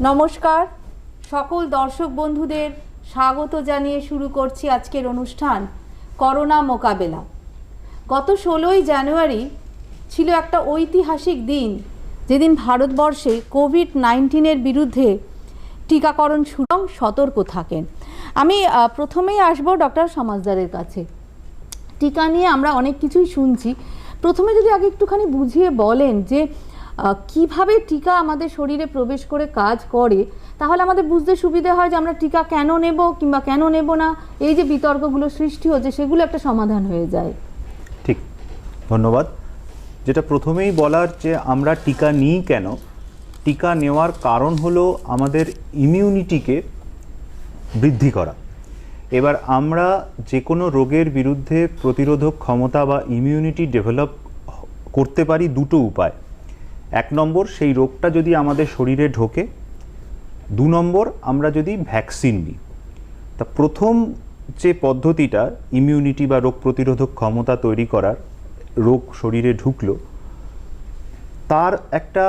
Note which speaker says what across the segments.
Speaker 1: নমস্কার, সকল দর্শক বন্ধুদের স্বাগত জানিয়ে শুরু করছি আজকের অনুষ্ঠান করোনা মোকাবেলা। গত 16ই জানুয়ারি ছিল একটা ঐতিহাসিক দিন, যেদিন ভারতবর্ষে কোভিড-19-এর বিরুদ্ধে টিকাকরণ শুরু সতর্ক থাকেন। আমি প্রথমেই আসব ডক্টর সমাজদারের কাছে। টিকা নিয়ে আমরা অনেক কিছুই শুনছি, প্রথমে যদি আগে একটুখানি বুঝিয়ে বলেন যে কিভাবে টিকা আমাদের শরীরে প্রবেশ করে কাজ করে, তাহলে আমাদের বুঝতে সুবিধা হয় যে আমরা টিকা কেন নেব কিংবা কেন নেব না, এই যে বিতর্কগুলো সৃষ্টি হচ্ছে সেগুলো একটা সমাধান হয়ে যায়।
Speaker 2: ঠিক, ধন্যবাদ। যেটা প্রথমেই বলার যে আমরা টিকা নিই কেন, টিকা নেওয়ার কারণ হলো আমাদের ইমিউনিটিকে বৃদ্ধি করা। এবার আমরা যে কোনো রোগের বিরুদ্ধে প্রতিরোধক ক্ষমতা বা ইমিউনিটি ডেভেলপ করতে পারি দুটো উপায়। 1 নম্বর, সেই রোগটা যদি আমাদের শরীরে ঢোকে। 2 নম্বর, আমরা যদি ভ্যাকসিন নিই। তা প্রথম যে পদ্ধতিটা ইমিউনিটি বা রোগ প্রতিরোধক ক্ষমতা তৈরি করার, রোগ শরীরে ঢুকলো, তার একটা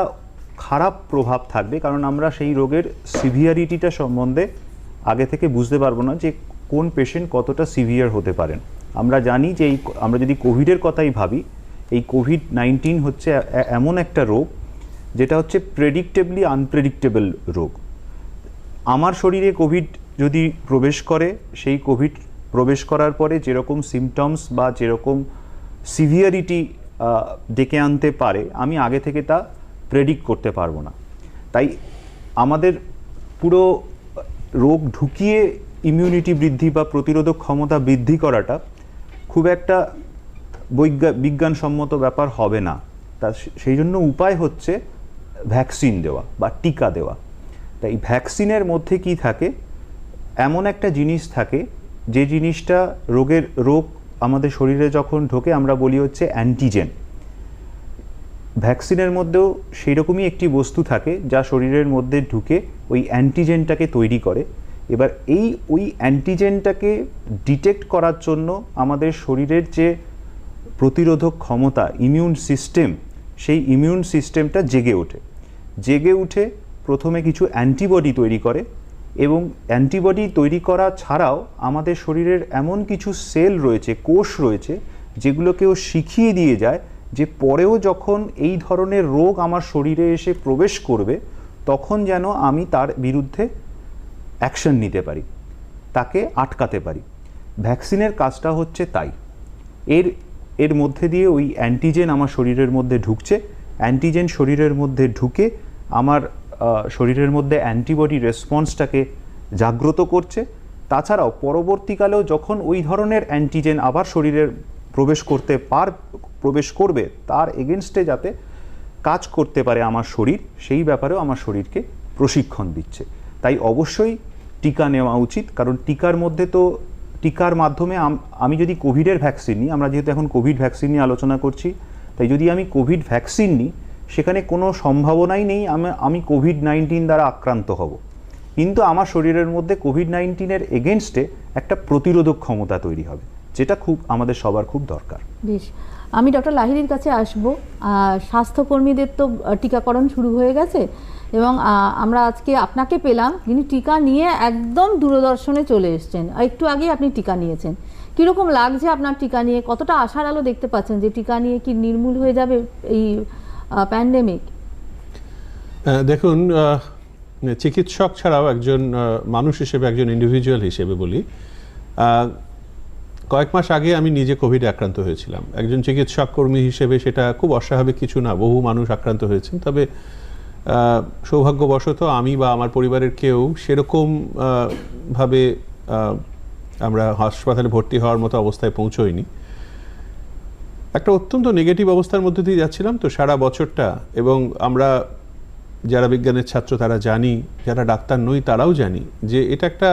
Speaker 2: খারাপ প্রভাব থাকবে, কারণ আমরা সেই রোগের সিভিয়ারিটিটা সম্বন্ধে আগে থেকে বুঝতে পারবো না যে কোন পেশেন্ট কতটা সিভিয়ার হতে পারেন। আমরা জানি যে আমরা যদি কোভিডের কথাই ভাবি, এই কোভিড-19 হচ্ছে এমন একটা রোগ যেটা হচ্ছে প্রেডিক্টেবলি আনপ্রেডিক্টেবল রোগ। আমার শরীরে কোভিড যদি প্রবেশ করে, সেই কোভিড প্রবেশ করার পরে যেরকম সিমটমস বা যেরকম সিভিয়ারিটি ডেকে আনতে পারে, আমি আগে থেকে তা প্রেডিক্ট করতে পারবো না। তাই আমাদের পুরো রোগ ঢুকিয়ে ইমিউনিটি বৃদ্ধি বা প্রতিরোধক ক্ষমতা বৃদ্ধি করাটা খুব একটা বিজ্ঞানসম্মত ব্যাপার হবে না। তা সেই জন্য উপায় হচ্ছে ভ্যাকসিন দেওয়া বা টিকা দেওয়া। তাই ভ্যাকসিনের মধ্যে কি থাকে, এমন একটা জিনিস থাকে যে জিনিসটা রোগ আমাদের শরীরে যখন ঢোকে আমরা বলি হচ্ছে অ্যান্টিজেন। ভ্যাকসিনের মধ্যেও সেই রকমই একটি বস্তু থাকে যা শরীরের মধ্যে ঢুকে ওই অ্যান্টিজেনটাকে তৈরি করে। এবার ওই অ্যান্টিজেনটাকে ডিটেক্ট করার জন্য আমাদের শরীরের যে প্রতিরোধক ক্ষমতা, ইমিউন সিস্টেম, সেই ইমিউন সিস্টেমটা জেগে উঠে প্রথমে কিছু অ্যান্টিবডি তৈরি করে, এবং অ্যান্টিবডি তৈরি করা ছাড়াও আমাদের শরীরের এমন কিছু সেল রয়েছে, কোষ রয়েছে, যেগুলোকেও শিখিয়ে দিয়ে যায় যে পরেও যখন এই ধরনের রোগ আমার শরীরে এসে প্রবেশ করবে, তখন যেন আমি তার বিরুদ্ধে অ্যাকশন নিতে পারি, তাকে আটকাতে পারি। ভ্যাকসিনের কাজটা হচ্ছে তাই। এর মধ্যে দিয়ে ওই অ্যান্টিজেন আমার শরীরের মধ্যে ঢুকছে, অ্যান্টিজেন শরীরের মধ্যে ঢুকে আমার শরীরের মধ্যে অ্যান্টিবডি রেসপন্সটাকে জাগ্রত করছে। তাছাড়াও পরবর্তীকালেও যখন ওই ধরনের অ্যান্টিজেন আবার শরীরের প্রবেশ করবে, তার এগেনস্টে যাতে কাজ করতে পারে আমার শরীর, সেই ব্যাপারেও আমার শরীরকে প্রশিক্ষণ দিচ্ছে। তাই অবশ্যই টিকা নেওয়া উচিত, কারণ টিকার মাধ্যমে আমি যদি কোভিডের ভ্যাকসিন নিই, আমরা যেহেতু এখন কোভিড ভ্যাকসিন নিয়ে আলোচনা করছি, তাই যদি আমি কোভিড ভ্যাকসিন নিই, সেখানে কোনো সম্ভাবনাই নেই আমি কোভিড-19 দ্বারা আক্রান্ত হব, কিন্তু আমার শরীরের মধ্যে কোভিড-19-এর এগেনস্টে একটা প্রতিরোধক ক্ষমতা তৈরি হবে, যেটা আমাদের সবার খুব দরকার।
Speaker 1: বেশ, আমি ডক্টর লাহিড়ীর কাছে আসব। স্বাস্থ্যকর্মীদের তো টিকাকরণ শুরু হয়ে গেছে, এবং আমরা আজকে আপনাকে পেলাম যিনি টিকা নিয়ে একদম দূরদর্শনে চলে এসছেন। একটু আগে আপনি টিকা নিয়েছেন, কীরকম লাগছে আপনার টিকা নিয়ে? কতটা আশার আলো দেখতে পাচ্ছেন যে টিকা নিয়ে কি নির্মূল হয়ে যাবে এই প্যান্ডেমিক?
Speaker 3: দেখুন, চিকিৎসক ছাড়াও একজন মানুষ হিসেবে, একজন ইন্ডিভিজুয়াল হিসেবে বলি, কয়েক মাস আগে আমি নিজে কোভিডে আক্রান্ত হয়েছিলাম। একজন চিকিৎসক কর্মী হিসেবে সেটা খুব অস্বাভাবিক কিছু না, বহু মানুষ আক্রান্ত হয়েছেন। তবে সৌভাগ্যবশত আমি বা আমার পরিবারের কেউ সেরকম ভাবে আমরা হাসপাতালে ভর্তি হওয়ার মতো অবস্থায় পৌঁছইনি। একটা অত্যন্ত নেগেটিভ অবস্থার মধ্যে দিয়ে যাচ্ছিলাম তো সারা বছরটা, এবং আমরা যারা বিজ্ঞানের ছাত্র তারা জানি, যারা ডাক্তার নই তারাও জানি যে এটা একটা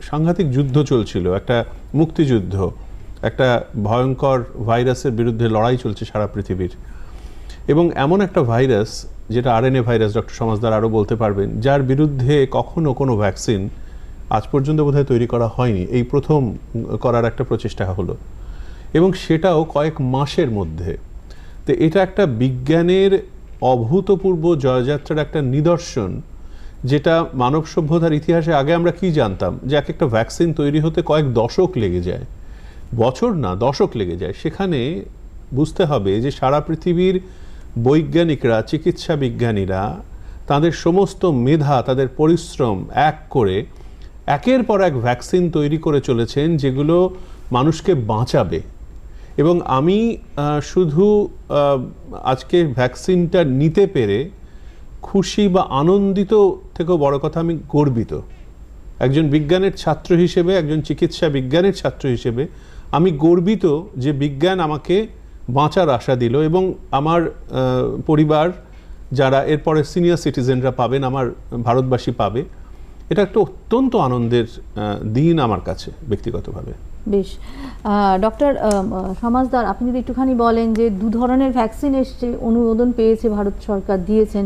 Speaker 3: সাংঘাতিক যুদ্ধ চলছিল, একটা মুক্তিযুদ্ধ, একটা ভয়ঙ্কর ভাইরাসের বিরুদ্ধে লড়াই চলছে সারা পৃথিবীর। এবং এমন একটা ভাইরাস, যেটা আরএনএ ভাইরাস, ডক্টর সমাজদার আরও বলতে পারবেন, যার বিরুদ্ধে কখনো কোনো ভ্যাকসিন আজ পর্যন্ত বোধহয় তৈরি করা হয়নি, এই প্রথম করার একটা প্রচেষ্টা হলো, এবং সেটাও কয়েক মাসের মধ্যে। তো এটা একটা বিজ্ঞানের অভূতপূর্ব জয়যাত্রার একটা নিদর্শন যেটা মানব সভ্যতার ইতিহাসে আগে আমরা কি জানতাম যে এক একটা ভ্যাকসিন তৈরি হতে কয়েক দশক লেগে যায়, বছর না দশক লেগে যায়, সেখানে বুঝতে হবে যে সারা পৃথিবীর বৈজ্ঞানিকরা, চিকিৎসা বিজ্ঞানীরা তাদের সমস্ত মেধা, তাদের পরিশ্রম এক করে একের পর এক ভ্যাকসিন তৈরি করে চলেছেন যেগুলো মানুষকে বাঁচাবে। এবং আমি শুধু আজকে ভ্যাকসিনটা নিতে পেরে খুশি বা আনন্দিত থেকেও বড় কথা আমি গর্বিত। একজন বিজ্ঞানের ছাত্র হিসেবে, একজন চিকিৎসা বিজ্ঞানের ছাত্র হিসেবে আমি গর্বিত যে বিজ্ঞান আমাকে বাঁচার আশা দিল, এবং আমার পরিবার যারা এরপরে সিনিয়র সিটিজেনরা পাবেন, আমার ভারতবাসী পাবে, এটা একটা অত্যন্ত আনন্দের দিন আমার কাছে ব্যক্তিগতভাবে।
Speaker 1: বেশ, ডক্টর সমাজদার, আপনি যদি একটুখানি বলেন যে দু ধরনের ভ্যাকসিন এসছে, অনুমোদন পেয়েছে, ভারত সরকার দিয়েছেন,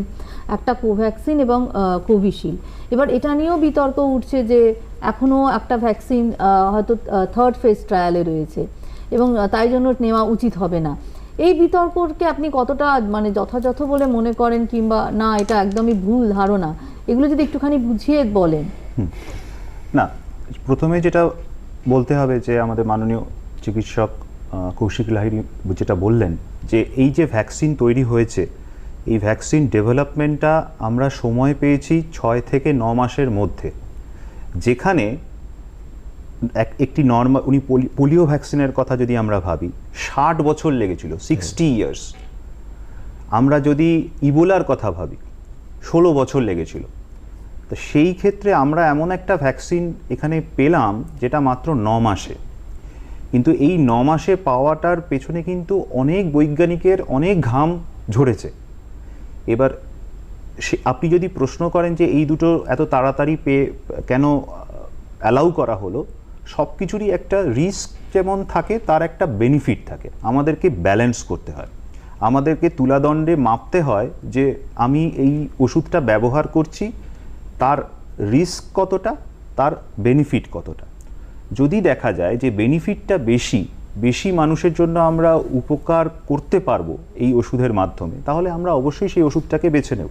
Speaker 1: একটা কোভ্যাক্সিন এবং কোভিশিল্ড। এবার এটা নিয়েও বিতর্ক উঠছে যে এখনও একটা ভ্যাকসিন হয়তো থার্ড ফেজ ট্রায়ালে রয়েছে এবং তাই জন্য নেওয়া উচিত হবে না। এই বিতর্ককে আপনি কতটা মানে যথাযথ বলে মনে করেন, কিংবা না এটা একদমই ভুল ধারণা, এগুলো যদি একটুখানি বুঝিয়ে বলেন।
Speaker 2: না, প্রথমে যেটা বলতে হবে যে আমাদের মাননীয় চিকিৎসক কৌশিক লাহিড়ী যেটা বললেন যে এই যে ভ্যাকসিন তৈরি হয়েছে, এই ভ্যাকসিন ডেভেলপমেন্টটা আমরা সময় পেয়েছি 6 থেকে 9 মাসের মধ্যে, যেখানে একটি নর্মাল, উনি পোলিও ভ্যাকসিনের কথা যদি আমরা ভাবি 60 বছর লেগেছিল, 60 ইয়ার্স। আমরা যদি ইবোলার কথা ভাবি 16 বছর লেগেছিল। তো সেই ক্ষেত্রে আমরা এমন একটা ভ্যাকসিন এখানে পেলাম যেটা মাত্র 9 মাসে। কিন্তু এই 9 মাসে পাওয়াটার পেছনে কিন্তু অনেক বৈজ্ঞানিকের অনেক ঘাম ঝরেছে। এবার আপনি যদি প্রশ্ন করেন যে এই দুটো এত তাড়াতাড়ি কেন অ্যালাউ করা হলো, সব কিছুরই একটা রিস্ক যেমন থাকে তার একটা বেনিফিট থাকে। আমাদেরকে ব্যালেন্স করতে হয়, আমাদেরকে তুলাদণ্ডে মাপতে হয় যে আমি এই ওষুধটা ব্যবহার করছি, তার রিস্ক কতটা, তার বেনিফিট কতটা। যদি দেখা যায় যে বেনিফিটটা বেশি মানুষের জন্য আমরা উপকার করতে পারবো এই ওষুধের মাধ্যমে, তাহলে আমরা অবশ্যই সেই ওষুধটাকে বেছে নেব।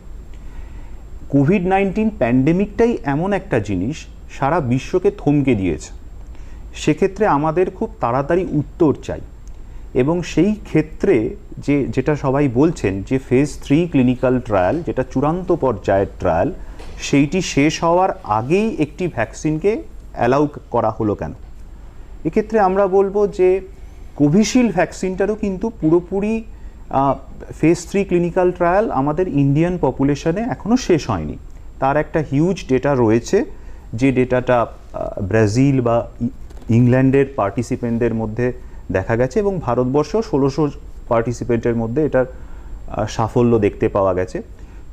Speaker 2: কোভিড-19 প্যান্ডেমিকটাই এমন একটা জিনিস সারা বিশ্বকে থমকে দিয়েছে। সেক্ষেত্রে আমাদের খুব তাড়াতাড়ি উত্তর চাই, এবং সেই ক্ষেত্রে যেটা সবাই বলছেন যে ফেজ 3 ক্লিনিক্যাল ট্রায়াল, যেটা চূড়ান্ত পর্যায়ের ট্রায়াল, সেইটি শেষ হওয়ার আগেই একটি ভ্যাকসিনকে অ্যালাউ করা হলো কেন? এক্ষেত্রে আমরা বলবো যে কোভিশিল্ড ভ্যাকসিনটারও কিন্তু পুরোপুরি ফেজ 3 ক্লিনিক্যাল ট্রায়াল আমাদের ইন্ডিয়ান পপুলেশনে এখনও শেষ হয়নি। তার একটা হিউজ ডেটা রয়েছে, যে ডেটাটা ব্রাজিল বা ইংল্যান্ডের পার্টিসিপেন্টদের মধ্যে দেখা গেছে, এবং ভারতবর্ষ 1600 পার্টিসিপেন্টের মধ্যে এটার সাফল্য দেখতে পাওয়া গেছে।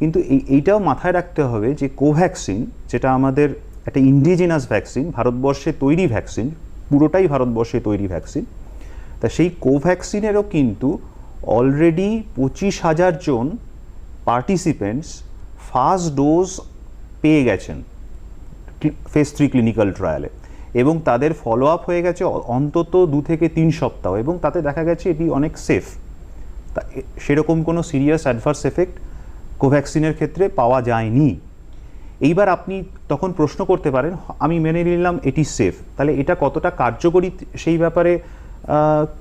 Speaker 2: কিন্তু এইটাও মাথায় রাখতে হবে যে কোভ্যাক্সিন, যেটা আমাদের একটা ইন্ডিজিনাস ভ্যাকসিন, ভারতবর্ষে তৈরি ভ্যাকসিন, পুরোটাই ভারতবর্ষে তৈরি ভ্যাকসিন, তা সেই কোভ্যাক্সিনেরও কিন্তু অলরেডি 25,000 জন পার্টিসিপেন্টস ফার্স্ট ডোজ পেয়ে গেছেন ফেজ 3 ক্লিনিক্যাল ট্রায়ালে, এবং তাদের ফলো আপ হয়ে গেছে অন্তত 2 থেকে 3 সপ্তাহ, এবং তাতে দেখা গেছে এটি অনেক সেফ। তা সেরকম কোনো সিরিয়াস অ্যাডভার্স এফেক্ট কোভ্যাক্সিনের ক্ষেত্রে পাওয়া যায়নি। এইবার আপনি তখন প্রশ্ন করতে পারেন, আমি মেনে নিলাম এটি সেফ, তাহলে এটা কতটা কার্যকরী সেই ব্যাপারে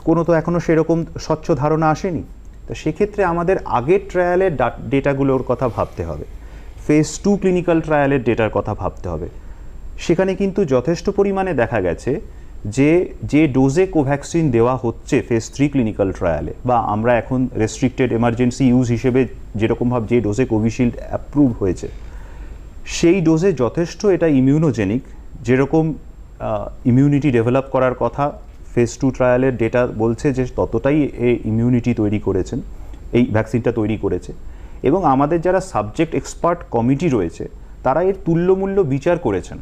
Speaker 2: কোনো তো এখনও সেরকম স্বচ্ছ ধারণা আসেনি। তো সেক্ষেত্রে আমাদের আগের ট্রায়ালের ডেটাগুলোর কথা ভাবতে হবে, ফেজ 2 ক্লিনিক্যাল ট্রায়ালের ডেটার কথা ভাবতে হবে। সেখানে কিন্তু যথেষ্ট পরিমাণে দেখা গেছে যে ডোজে কোভ্যাক্সিন দেওয়া হচ্ছে ফেজ 3 ক্লিনিক্যাল ট্রায়ালে, বা আমরা এখন রেস্ট্রিক্টেড এমার্জেন্সি ইউজ হিসেবে যেরকমভাবে যে ডোজে কোভিশিল্ড অ্যাপ্রুভ হয়েছে, সেই ডোজে যথেষ্ট এটা ইমিউনোজেনিক, যেরকম ইমিউনিটি ডেভেলপ করার কথা ফেজ 2 ট্রায়ালের ডেটা বলছে যে ততটাই ইমিউনিটি তৈরি করেছেন, এই ভ্যাকসিনটা তৈরি করেছে। এবং আমাদের যারা সাবজেক্ট এক্সপার্ট কমিটি রয়েছে, তারা এর তুল্যমূল্য বিচার করেছেন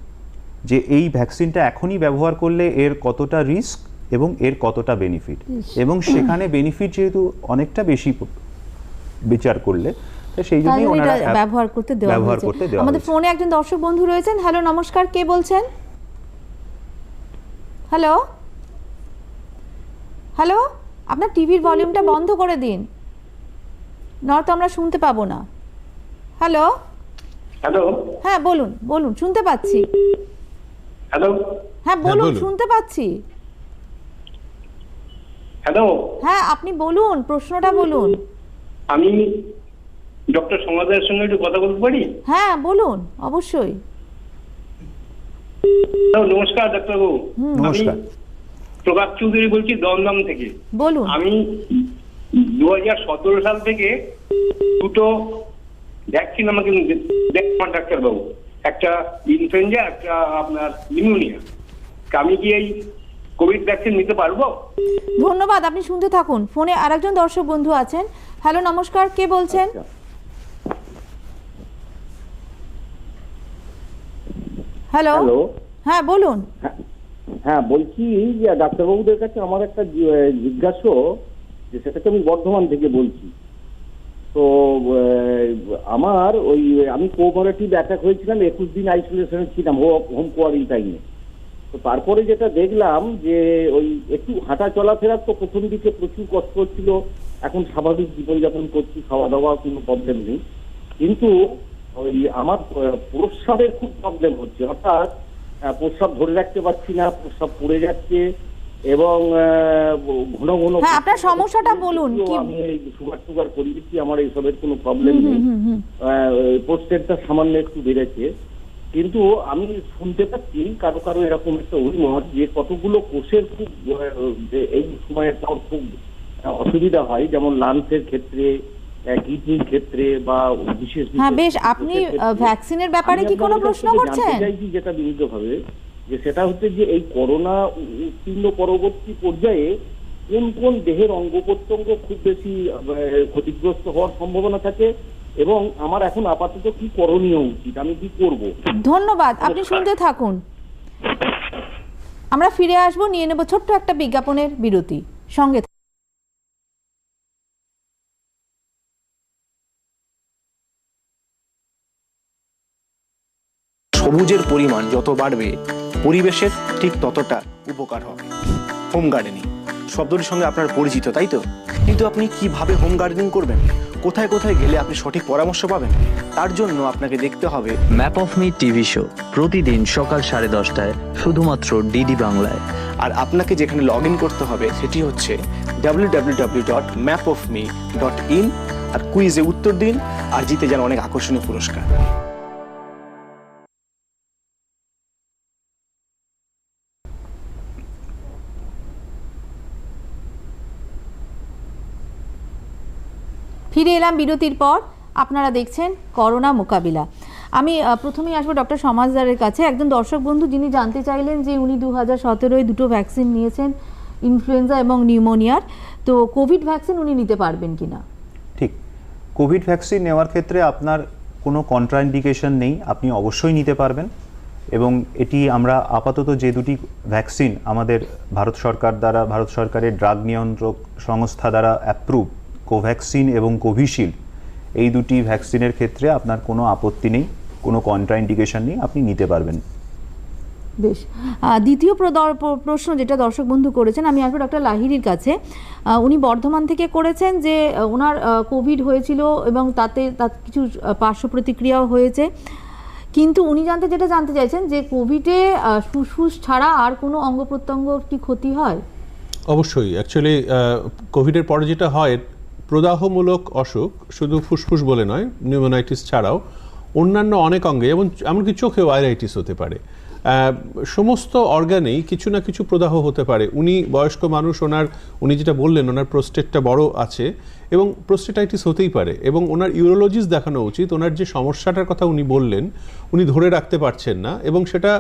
Speaker 2: যে এই ভ্যাকসিনটা এখনই ব্যবহার করলে এর কতটা রিস্ক এবং এর কতটা বেনিফিট, এবং সেখানে বেনিফিট যেহেতু অনেকটা বেশি বিচার করলে, সেই জন্যই ওনারা
Speaker 1: ব্যবহার করতে দেওয়া হয়েছে। আমাদের ফোনে একজন দর্শক বন্ধু রয়েছেন। হ্যালো, নমস্কার, কে বলছেন? হ্যালো হ্যালো, আপনার টিভির ভলিউমটা বন্ধ করে দিন, নয়তো আমরা শুনতে পাবো না। হ্যালো
Speaker 4: হ্যালো
Speaker 1: হ্যাঁ বলুন বলুন, শুনতে পাচ্ছি।
Speaker 4: হ্যালো
Speaker 1: হ্যাঁ বলুন,
Speaker 3: বলুন।
Speaker 1: শুনতে পাচ্ছি।
Speaker 4: হ্যালো
Speaker 1: হ্যাঁ আপনি বলুন, প্রশ্নটা বলুন।
Speaker 4: আমি ডক্টর সমাজের সঙ্গে একটু কথা বলতে পারি?
Speaker 1: হ্যাঁ বলুন, অবশ্যই।
Speaker 4: হ্যালো, নমস্কার ডাক্তারবাবু। আমি
Speaker 2: নমস্কার।
Speaker 4: প্রভাত চৌধুরী বলছি দমদম থেকে।
Speaker 1: বলুন।
Speaker 4: আমি 2017 সাল থেকে দুটো ভ্যাকসিন আমাকে দেখুন ডাক্তারবাবু, একটা ইনফ্লুয়েঞ্জা, একটা আপনার নিউমোনিয়া। আমি কি এই কোভিড ভ্যাকসিন নিতে পারবো?
Speaker 1: ধন্যবাদ, আপনি শুনতে থাকুন। ফোনে আরেকজন দর্শক বন্ধু আছেন। হ্যালো, নমস্কার, কে বলছেন? হ্যালো।
Speaker 5: হ্যালো,
Speaker 1: হ্যাঁ বলুন।
Speaker 5: হ্যাঁ বলছি যে ডাক্তারবাবুদের কাছে আমার একটা জিজ্ঞাসা, যে সেটাকে আমি বর্ধমান থেকে বলছি। তো আমার আমি কোঅপারেটিভ অ্যাটাক হয়েছিলাম, 21 দিন আইসোলেশনে ছিলাম, হোম কোয়ারেন্টাইনে। তো তারপরে যেটা দেখলাম যে একটু হাঁটা চলাফেরার তো প্রথম দিকে প্রচুর কষ্ট হচ্ছিল, এখন স্বাভাবিক জীবনযাপন করছি, খাওয়া দাওয়া কোনো প্রবলেম নেই। কিন্তু আমার প্রস্রাবের খুব প্রবলেম হচ্ছে, অর্থাৎ প্রস্রাব ধরে রাখতে পারছি না, প্রস্রাব পড়ে যাচ্ছে এবং ঘন ঘন।
Speaker 1: হ্যাঁ, আপনার সমস্যাটা বলুন। কি
Speaker 5: আমি সুগার টুগার করিয়েছি, আমার এইসবের কোনো প্রবলেম নেই। প্রস্টেটটা সামান্য একটু বেড়েছে, কিন্তু আমি শুনতে পাচ্ছি কারো কারো এরকম একটা অভিমত যে কতগুলো কোষের খুব এই সময়ের পর খুব অসুবিধা হয়, যেমন লাংসের ক্ষেত্রে, কিডনির ক্ষেত্রে বা বিশেষ।
Speaker 1: হ্যাঁ বেশ, আপনি ভ্যাকসিনের ব্যাপারে কি কোনো প্রশ্ন করছেন?
Speaker 5: জানতে চাইছি যেটা বিনীতভাবে, যে সেটা হচ্ছে যে এই করোনা উত্তীর্ণ পরবর্তী পর্যায়ে কোন কোন দেহের অঙ্গ প্রত্যঙ্গ খুব বেশি ক্ষতিগ্রস্ত হওয়ার সম্ভাবনা থাকে, এবং আমার এখন আপাতত কি করণীয় উচিত, আমি কি করব?
Speaker 1: ধন্যবাদ, আপনি শুনতে থাকুন। আমরা ফিরে আসবো, নিয়ে নেব ছোট্ট একটা বিজ্ঞাপনের বিরতি। সঙ্গে
Speaker 6: সবুজের পরিমাণ যত বাড়বে, পরিবেশের ঠিক ততটা উপকার হবে। হোম গার্ডেনিং শব্দটির সঙ্গে আপনার পরিচিত, তাই তো? কিন্তু আপনি কিভাবে হোম গার্ডেনিং করবেন, কোথায় কোথায় গেলে আপনি সঠিক পরামর্শ পাবেন, তার জন্য আপনাকে দেখতে হবে
Speaker 7: map of me TV show, প্রতিদিন সকাল 10:30টায় শুধুমাত্র ডিডি বাংলায়।
Speaker 6: আর আপনাকে যেখানে লগ ইন করতে হবে সেটি হচ্ছে www.mapofme.in। আর কুইজে উত্তর দিন আর জিতে যান অনেক আকর্ষণীয় পুরস্কার।
Speaker 1: ফিরে এলাম বিরতির পর। আপনারা দেখছেন করোনা মোকাবিলা। আমি প্রথমেই আসবো ডক্টর সমাজদারের কাছে। একজন দর্শক বন্ধু যিনি জানতে চাইলেন যে উনি 2017-এ দুটো ভ্যাকসিন নিয়েছেন, ইনফ্লুয়েঞ্জা এবং নিউমোনিয়ার, তো কোভিড ভ্যাকসিন উনি নিতে পারবেন কিনা?
Speaker 2: ঠিক, কোভিড ভ্যাকসিন নেওয়ার ক্ষেত্রে আপনার কোনো কন্ট্রাইন্ডিকেশন নেই, আপনি অবশ্যই নিতে পারবেন। এবং এটি আমরা আপাতত যে দুটি ভ্যাকসিন আমাদের ভারত সরকারের ড্রাগ নিয়ন্ত্রক সংস্থা দ্বারা অ্যাপ্রুভ, কোভ্যাক্সিন এবং কোভিশিল্ড, এই দুটি ভ্যাকসিনের ক্ষেত্রে আপনার কোনো আপত্তি নেই, কোনো কন্ট্রাইন্ডিকেশন নেই, আপনি নিতে পারবেন।
Speaker 1: বেশ, দ্বিতীয় প্রশ্ন যেটা দর্শক বন্ধু করেছেন, আমি আসবো ডক্টর লাহিড়ির কাছে। উনি বর্ধমান থেকে করেছেন যে ওনার কোভিড হয়েছিল এবং তাতে কিছু পার্শ্ব প্রতিক্রিয়াও হয়েছে, কিন্তু উনি যেটা জানতে চাইছেন যে কোভিডে ফুসফুস ছাড়া আর কোনো অঙ্গ প্রত্যঙ্গ কি ক্ষতি হয়?
Speaker 3: অবশ্যই। অ্যাকচুয়ালি কোভিডের পরে যেটা হয়, প্রদাহমূলক অসুখ শুধু ফুসফুস বলে নয়, নিউমোনাইটিস ছাড়াও অন্যান্য অনেক অঙ্গে, এবং এমনকি চোখেও আইরাইটিস হতে পারে। সমস্ত অর্গানেই কিছু না কিছু প্রদাহ হতে পারে। উনি বয়স্ক মানুষ, উনি যেটা বললেন ওনার প্রোস্টেটটা বড় আছে এবং প্রোস্টেটাইটিস হতেই পারে, এবং ওনার ইউরোলজিস্ট দেখানো উচিত। ওনার যে সমস্যাটার কথা উনি বললেন, উনি ধরে রাখতে পারছেন না, এবং সেটা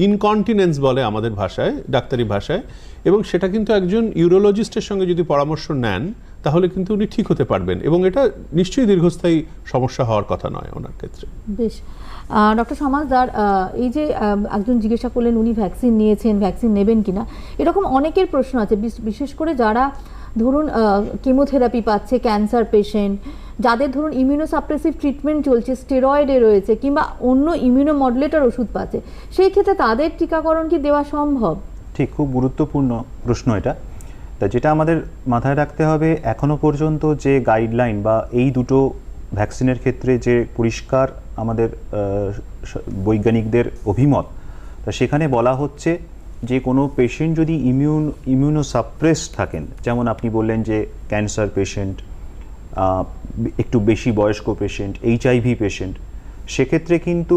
Speaker 3: ইনকন্টিনেন্স বলে আমাদের ভাষায়, ডাক্তারি ভাষায়, এবং সেটা কিন্তু একজন ইউরোলজিস্টের সঙ্গে যদি পরামর্শ নেন তাহলে কিন্তু উনি ঠিক হতে পারবেন, এবং এটা নিশ্চয়ই দীর্ঘস্থায়ী সমস্যা হওয়ার কথা নয় ওনার ক্ষেত্রে।
Speaker 1: বেশ, ডক্টর সমাজদার, এই যে একজন জিজ্ঞাসা করলেন উনি ভ্যাকসিন নিয়েছেন, ভ্যাকসিন নেবেন কিনা, এরকম অনেকের প্রশ্ন আছে, বিশেষ করে যারা ধরুন কেমোথেরাপি পাচ্ছে, ক্যান্সার পেশেন্ট, যাদের ধরুন ইমিউনোসাপ্রেসিভ ট্রিটমেন্ট চলছে, স্টেরয়েডে রয়েছে, কিংবা অন্য ইমিউনোমডুলেটর ওষুধ পাচ্ছে, সেই ক্ষেত্রে তাদের টিকাকরণ কি দেওয়া সম্ভব?
Speaker 2: ঠিক, খুব গুরুত্বপূর্ণ প্রশ্ন এটা। তা যেটা আমাদের মাথায় রাখতে হবে, এখনো পর্যন্ত যে গাইডলাইন বা এই দুটো ভ্যাকসিনের ক্ষেত্রে যে পরিষ্কার আমাদের বৈজ্ঞানিকদের অভিমত, তা সেখানে বলা হচ্ছে যে কোনো পেশেন্ট যদি ইমিউনোসাপ্রেস থাকেন, যেমন আপনি বললেন যে ক্যান্সার পেশেন্ট, একটু বেশি বয়স্ক পেশেন্ট, HIV পেশেন্ট, সেক্ষেত্রে কিন্তু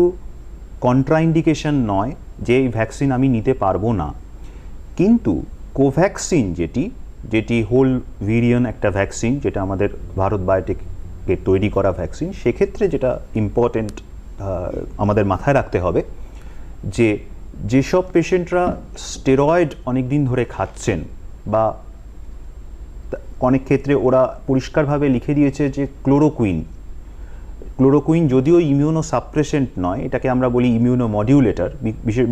Speaker 2: কন্ট্রাইন্ডিকেশন নয় যে এই ভ্যাকসিন আমি নিতে পারবো না। কিন্তু কোভ্যাক্সিন যেটি হোল ভেরিয়ান্ট একটা ভ্যাকসিন, যেটা আমাদের ভারত বায়োটেকের তৈরি করা ভ্যাকসিন, সেক্ষেত্রে যেটা ইম্পর্টেন্ট আমাদের মাথায় রাখতে হবে যে যেসব পেশেন্টরা স্টেরয়েড অনেক দিন ধরে খাচ্ছেন, বা অনেক ক্ষেত্রে ওরা পরিষ্কারভাবে লিখে দিয়েছে যে ক্লোরোকুইন যদিও ইমিউনোসাপ্রেসেন্ট নয়, এটাকে আমরা বলি ইমিউনোমডিউলেটর।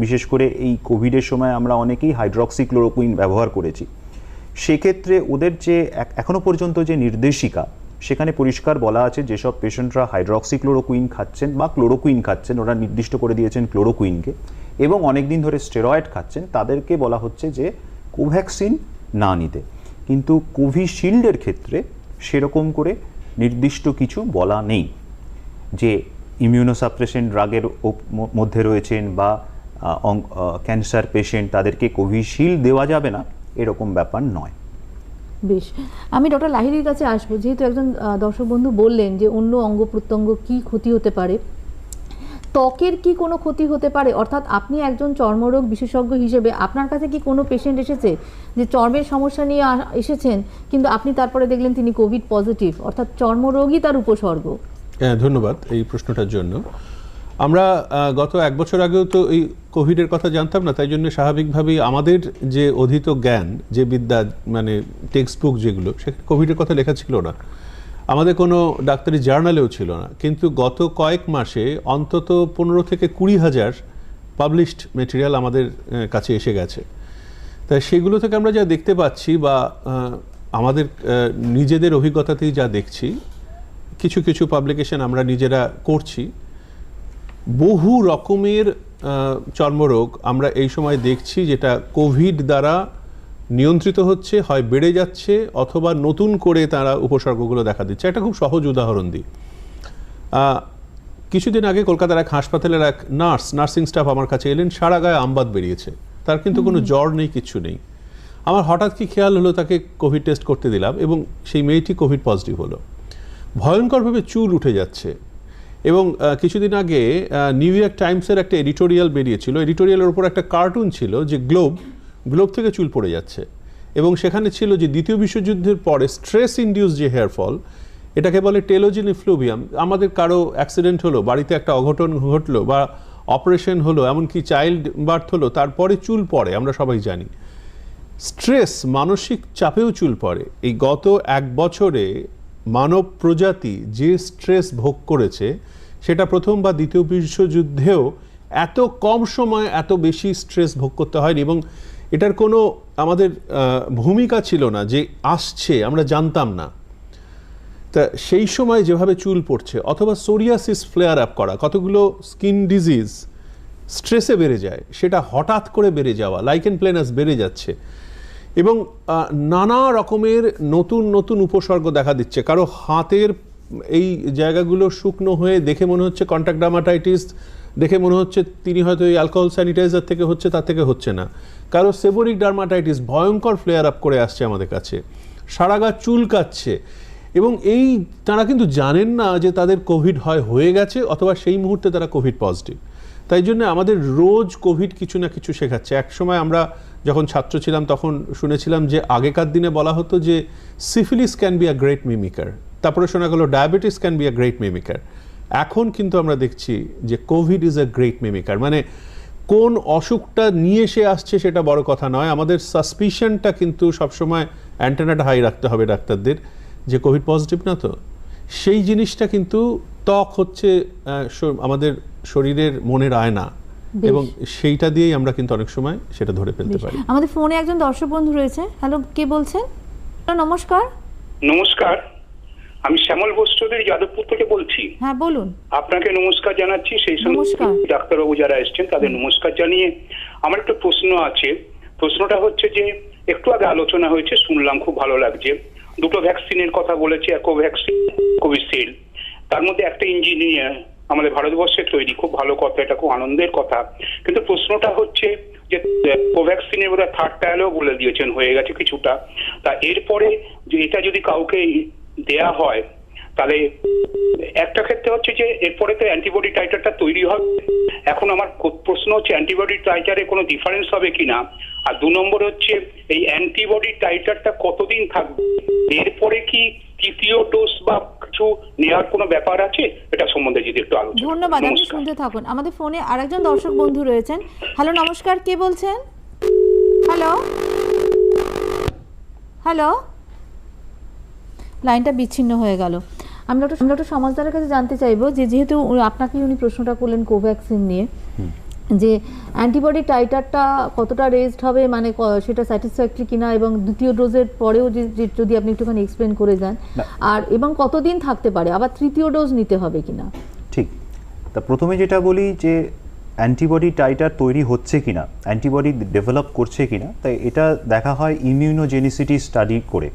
Speaker 2: বিশেষ করে এই কোভিডের সময় আমরা অনেকেই হাইড্রক্সিক্লোরোকুইন ব্যবহার করেছি। সেক্ষেত্রে ওদের যে এখনো পর্যন্ত যে নির্দেশিকা, সেখানে পরিষ্কার বলা আছে যেসব পেশেন্টরা হাইড্রক্সিক্লোরোকুইন খাচ্ছেন বা ক্লোরোকুইন খাচ্ছেন, ওরা নির্দিষ্ট করে দিয়েছেন ক্লোরোকুইনকে, এবং অনেক দিন ধরে স্টেরয়েড খাচ্ছেন, তাদেরকে বলা হচ্ছে যে কোভ্যাক্সিন না নিতে। কিন্তু কোভিশিল্ডের ক্ষেত্রে সেরকম করে নির্দিষ্ট কিছু বলা নেই যে ইমিউনোসাপ্রেশন ড্রাগের মধ্যে রয়েছেন বা ক্যান্সার পেশেন্ট, তাদেরকে কোভিশিল্ড দেওয়া যাবে না, এরকম ব্যাপার নয়।
Speaker 1: বেশ, আমি ডক্টর লাহিড়ীর কাছে আসবো। যেহেতু একজন দর্শক বন্ধু বললেন যে অন্য অঙ্গ প্রত্যঙ্গ কি ক্ষতি হতে পারে, ত্বকের কি কোনো ক্ষতি হতে পারে? অর্থাৎ আপনি একজন চর্মরোগ বিশেষজ্ঞ হিসেবে আপনার কাছে কি কোনো পেশেন্ট এসেছে যে চর্মের সমস্যা নিয়ে এসেছেন, কিন্তু আপনি তারপরে দেখলেন তিনি কোভিড পজিটিভ, অর্থাৎ চর্মরোগই তার উপসর্গ?
Speaker 3: হ্যাঁ, ধন্যবাদ এই প্রশ্নটার জন্য। আমরা গত 1 বছর আগেও তো এই কোভিডের কথা জানতাম না, তাই জন্য স্বাভাবিকভাবেই আমাদের যে অধীত জ্ঞান, যে বিদ্যা, মানে টেক্সট বুক যেগুলো, সেখানে কোভিডের কথা লেখা ছিল না, আমাদের কোনো ডাক্তারি জার্নালেও ছিল না। কিন্তু গত কয়েক মাসে অন্তত 15 থেকে 20 হাজার পাবলিশড মেটেরিয়াল আমাদের কাছে এসে গেছে। তাই সেগুলো থেকে আমরা যা দেখতে পাচ্ছি বা আমাদের নিজেদের অভিজ্ঞতাতেই যা দেখছি, কিছু কিছু পাবলিকেশন আমরা নিজেরা করছি, বহু রকমের চর্মরোগ আমরা এই সময় দেখছি যেটা কোভিড দ্বারা নিয়ন্ত্রিত হচ্ছে, হয় বেড়ে যাচ্ছে অথবা নতুন করে তারা উপসর্গগুলো দেখা দিচ্ছে। একটা খুব সহজ উদাহরণ দিই। কিছুদিন আগে কলকাতার এক হাসপাতালের এক নার্সিং স্টাফ আমার কাছে এলেন, সারা গায়ে আমবাদ বেরিয়েছে, তার কিন্তু কোনো জ্বর নেই, কিচ্ছু নেই। আমার হঠাৎ কি খেয়াল হলো, তাকে কোভিড টেস্ট করতে দিলাম এবং সেই মেয়েটি কোভিড পজিটিভ হলো। ভয়ঙ্করভাবে চুল উঠে যাচ্ছে। এবং কিছুদিন আগে নিউ ইয়র্ক টাইমসের একটা এডিটোরিয়াল বেরিয়েছিল, এডিটোরিয়ালের উপর একটা কার্টুন ছিল যে গ্লোব থেকে চুল পড়ে যাচ্ছে, এবং সেখানে ছিল যে দ্বিতীয় বিশ্বযুদ্ধের পরে স্ট্রেস ইনডিউস যে হেয়ার ফল, এটাকে বলে টেলোজিন ইফ্লুভিয়াম। আমাদের কারো অ্যাক্সিডেন্ট হলো, বাড়িতে একটা অঘটন ঘটলো বা অপারেশন হলো, এমনকি চাইল্ড বার্থ হলো, তারপরে চুল পড়ে, আমরা সবাই জানি। স্ট্রেস, মানসিক চাপেও চুল পড়ে। এই গত 1 বছরে মানব প্রজাতি যে স্ট্রেস ভোগ করেছে, সেটা প্রথম বা দ্বিতীয় বিশ্বযুদ্ধেও এত কম সময় এত বেশি স্ট্রেস ভোগ করতে হয়নি। এবং এটার কোনো আমাদের ভূমিকা ছিল না যে আসছে, আমরা জানতাম না। তা সেই সময় যেভাবে চুল পড়ছে, অথবা সোরিয়াসিস ফ্লেয়ার আপ করা, কতগুলো স্কিন ডিজিজ স্ট্রেসে বেড়ে যায়, সেটা হঠাৎ করে বেড়ে যাওয়া, লাইকেন প্লেনাস বেড়ে যাচ্ছে, এবং নানা রকমের নতুন নতুন উপসর্গ দেখা দিচ্ছে। কারো হাতের এই জায়গাগুলো শুকনো হয়ে দেখে মনে হচ্ছে কন্ট্যাক্ট ডার্মাটাইটিস, দেখে মনে হচ্ছে তিনি হয়তো এই অ্যালকোহল স্যানিটাইজার থেকে হচ্ছে, তার থেকে হচ্ছে না। কারো সেবোরিক ডার্মাটাইটিস ভয়ঙ্কর ফ্লেয়ার আপ করে আসছে আমাদের কাছে, সারা গা চুলকাচ্ছে, এবং এই তারা কিন্তু জানেন না যে তাদের কোভিড হয়ে গেছে অথবা সেই মুহূর্তে তারা কোভিড পজিটিভ। তাই জন্য আমাদের রোজ কোভিড কিছু না কিছু শেখাচ্ছে। এক সময় আমরা যখন ছাত্র ছিলাম তখন শুনেছিলাম যে আগেকার দিনে বলা হতো যে syphilis can be a great mimicker, তারপরে শোনা গেল diabetes can be a great mimicker. এখন কিন্তু আমরা দেখছি যে covid is a great mimicker. মানে কোন অসুখটা নিয়ে এসে আসছে সেটা বড় কথা নয়, আমাদের সাসপিশনটা কিন্তু সবসময় অ্যান্টেনাটা হাই রাখতে হবে ডাক্তারদের, যে কোভিড পজিটিভ না তো। সেই জিনিসটা কিন্তু ত্বক হচ্ছে আমাদের শরীরের মনের আয়না, এবং সেইটা দিয়েই আমরা কিন্তু অনেক সময় সেটা ধরে ফেলতে পারি।
Speaker 1: আমাদের ফোনে একজন দর্শক বন্ধু রয়েছে। হ্যালো, কে বলছেন? নমস্কার।
Speaker 4: নমস্কার, আমি শ্যামল বোস চৌধুরী যাদবপুর থেকে বলছি।
Speaker 1: হ্যাঁ, বলুন।
Speaker 4: আপনাকে নমস্কার জানাচ্ছি, সেই সঙ্গে ডাক্তারবাবু যারা এসেছেন তাদের নমস্কার জানিয়ে আমার একটা প্রশ্ন আছে। প্রশ্নটা হচ্ছে যে একটু আগে আলোচনা হয়েছে, শুনলাম, খুব ভালো লাগছে। 2টো ভ্যাকসিনের কথা বলেছে, কোভ্যাক্সিন, কোভিশিল্ড। তার মধ্যে একটা ইঞ্জিনিয়ার
Speaker 8: আমাদের ভারতবর্ষের তৈরি, খুব ভালো কথা, এটা খুব আনন্দের কথা। কিন্তু প্রশ্নটা হচ্ছে যে কোভ্যাক্সিনের বোধহয় থার্ড ট্রায়ালও বলে দিয়েছেন হয়ে গেছে কিছুটা, তা এরপরে যে এটা যদি কাউকে দেয়া হয় তাহলে একটা ক্ষেত্রে হচ্ছে যে এরপরে তো অ্যান্টিবডি টাইটারটা তৈরি হবে। এখন আমার প্রশ্ন হচ্ছে অ্যান্টিবডি টাইটারে কোনো ডিফারেন্স হবে কিনা, আর 2 নম্বর হচ্ছে এই অ্যান্টিবডি টাইটারটা কতদিন থাকবে, এরপরে কি তৃতীয় ডোজ বা কিছু নেওয়ার কোনো ব্যাপার আছে, এটা সম্বন্ধে যদি একটু আলোচনা।
Speaker 1: ধন্যবাদ, আপনি শুনতে থাকুন। আমাদের ফোনে আরেকজন দর্শক বন্ধু রয়েছেন। হ্যালো, নমস্কার, কে বলছেন? হ্যালো হ্যালো, লাইনটা বিচ্ছিন্ন হয়ে গেল। আমরা একটু সমাজদারের কাছে জানতে চাইবো যে যেহেতু আপনাকে উনি প্রশ্নটা করলেন কোভ্যাক্সিন নিয়ে, যে অ্যান্টিবডি টাইটারটা কতটা রেজড হবে, মানে সেটা স্যাটিসফ্যাক্টরি কিনা, এবং দ্বিতীয় ডোজের পরেও যদি আপনি একটুখানি এক্সপ্লেন করে যান, আর এবং কতদিন থাকতে পারে, আবার তৃতীয় ডোজ নিতে হবে কিনা।
Speaker 2: ঠিক, তা প্রথমে যেটা বলি যে অ্যান্টিবডি টাইটার তৈরি হচ্ছে কিনা, অ্যান্টিবডি ডেভেলপ করছে কিনা, তাই এটা দেখা হয় ইমিউনোজেনিসিটি স্টাডি করে।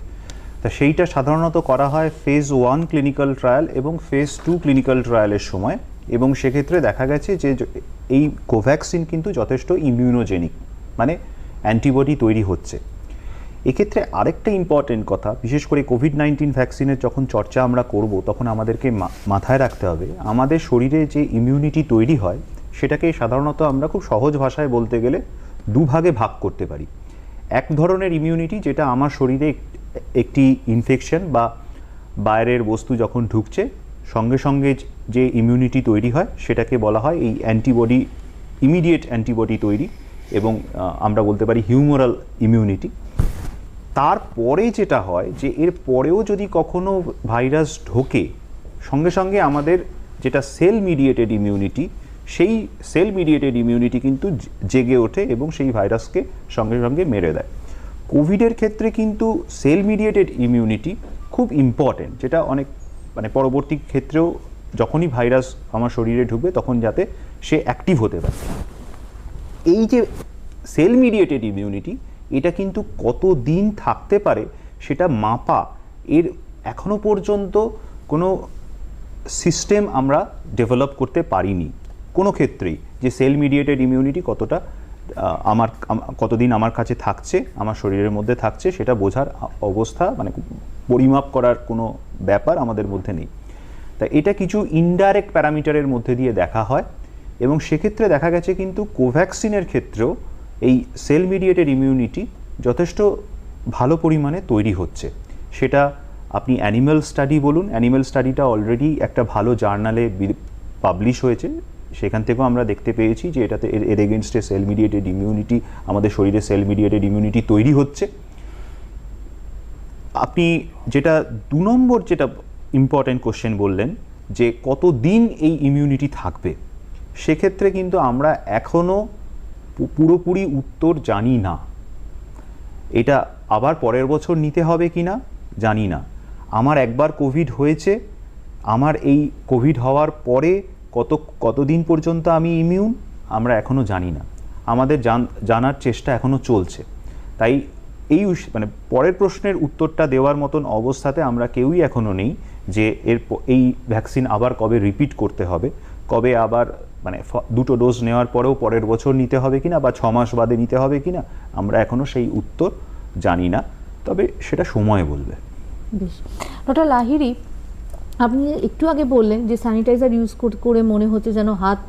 Speaker 2: তা সেইটা সাধারণত করা হয় ফেজ 1 ক্লিনিক্যাল ট্রায়াল এবং ফেজ 2 ক্লিনিক্যাল ট্রায়ালের সময়, এবং সেক্ষেত্রে দেখা গেছে যে এই কোভ্যাক্সিন কিন্তু যথেষ্ট ইমিউনোজেনিক, মানে অ্যান্টিবডি তৈরি হচ্ছে। এক্ষেত্রে আরেকটা ইম্পর্টেন্ট কথা, বিশেষ করে কোভিড-19 ভ্যাকসিনের যখন চর্চা আমরা করব, তখন আমাদেরকে মাথায় রাখতে হবে আমাদের শরীরে যে ইমিউনিটি তৈরি হয় সেটাকে সাধারণত আমরা খুব সহজ ভাষায় বলতে গেলে 2 ভাগে ভাগ করতে পারি। এক ধরনের ইমিউনিটি যেটা আমার শরীরে একটি ইনফেকশন বা বাইরের বস্তু যখন ঢুকছে সঙ্গে সঙ্গে যে ইমিউনিটি তৈরি হয় সেটাকে বলা হয় এই অ্যান্টিবডি, ইমিডিয়েট অ্যান্টিবডি তৈরি, এবং আমরা বলতে পারি হিউমোরাল ইমিউনিটি। তারপরে যেটা হয় যে এর পরেও যদি কখনো ভাইরাস ঢোকে, সঙ্গে সঙ্গে আমাদের যেটা সেল মিডিয়েটেড ইমিউনিটি, সেই সেল মিডিয়েটেড ইমিউনিটি কিন্তু জেগে ওঠে এবং সেই ভাইরাসকে সঙ্গে সঙ্গে মেরে দেয়। কোভিডের ক্ষেত্রে কিন্তু সেল মিডিয়েটেড ইমিউনিটি খুব ইম্পর্টেন্ট, যেটা অনেক মানে পরবর্তী ক্ষেত্রেও যখনই ভাইরাস আমার শরীরে ঢুকবে তখন যাতে সে অ্যাক্টিভ হতে পারে। এই যে সেল মিডিয়েটেড ইমিউনিটি, এটা কিন্তু কতদিন থাকতে পারে সেটা মাপা এর এখনো পর্যন্ত কোনো সিস্টেম আমরা ডেভেলপ করতে পারিনি কোনো ক্ষেত্রেই, যে সেল মিডিয়েটেড ইমিউনিটি কতটা কতদিন আমার কাছে থাকছে, আমার শরীরের মধ্যে থাকছে, সেটা বোঝার অবস্থা মানে পরিমাপ করার কোনো ব্যাপার আমাদের মধ্যে নেই। তা এটা কিছু ইনডাইরেক্ট প্যারামিটারের মধ্যে দিয়ে দেখা হয়, এবং সেক্ষেত্রে দেখা গেছে কিন্তু কোভ্যাক্সিনের ক্ষেত্রেও এই সেল মিডিয়েটেড ইমিউনিটি যথেষ্ট ভালো পরিমাণে তৈরি হচ্ছে। সেটা আপনি অ্যানিম্যাল স্টাডি বলুন, অ্যানিম্যাল স্টাডিটা অলরেডি একটা ভালো জার্নালে পাবলিশ হয়েছে, সেখান থেকেও আমরা দেখতে পেয়েছি যে এটাতে এর এগেনস্টে সেল মিডিয়েটেড ইমিউনিটি, আমাদের শরীরে সেল মিডিয়েটেড ইমিউনিটি তৈরি হচ্ছে। আপনি যেটা 2 নম্বর যেটা ইম্পর্টেন্ট কোশ্চেন বললেন যে কতদিন এই ইমিউনিটি থাকবে, সেক্ষেত্রে কিন্তু আমরা এখনও পুরোপুরি উত্তর জানি না। এটা আবার পরের বছর নিতে হবে কি না জানি না। আমার একবার কোভিড হয়েছে, আমার এই কোভিড হওয়ার পরে কতদিন পর্যন্ত আমি ইমিউন আমরা এখনও জানি না, আমাদের জানার চেষ্টা এখনও চলছে। তাই এই মানে পরের প্রশ্নের উত্তরটা দেওয়ার মতন অবস্থাতে আমরা কেউই এখনও নেই যে এই ভ্যাকসিন আবার কবে রিপিট করতে হবে, কবে আবার মানে 2টো ডোজ নেওয়ার পরেও পরের বছর নিতে হবে কিনা বা 6 মাস বাদে নিতে হবে কিনা, আমরা এখনও সেই উত্তর জানি না, তবে সেটা সময় বলবে।
Speaker 1: বেশ, ডক্টর লাহিড়ী, আপনি একটু আগে বললেন যে স্যানিটাইজার ইউজ করে মনে হচ্ছে যেন হাত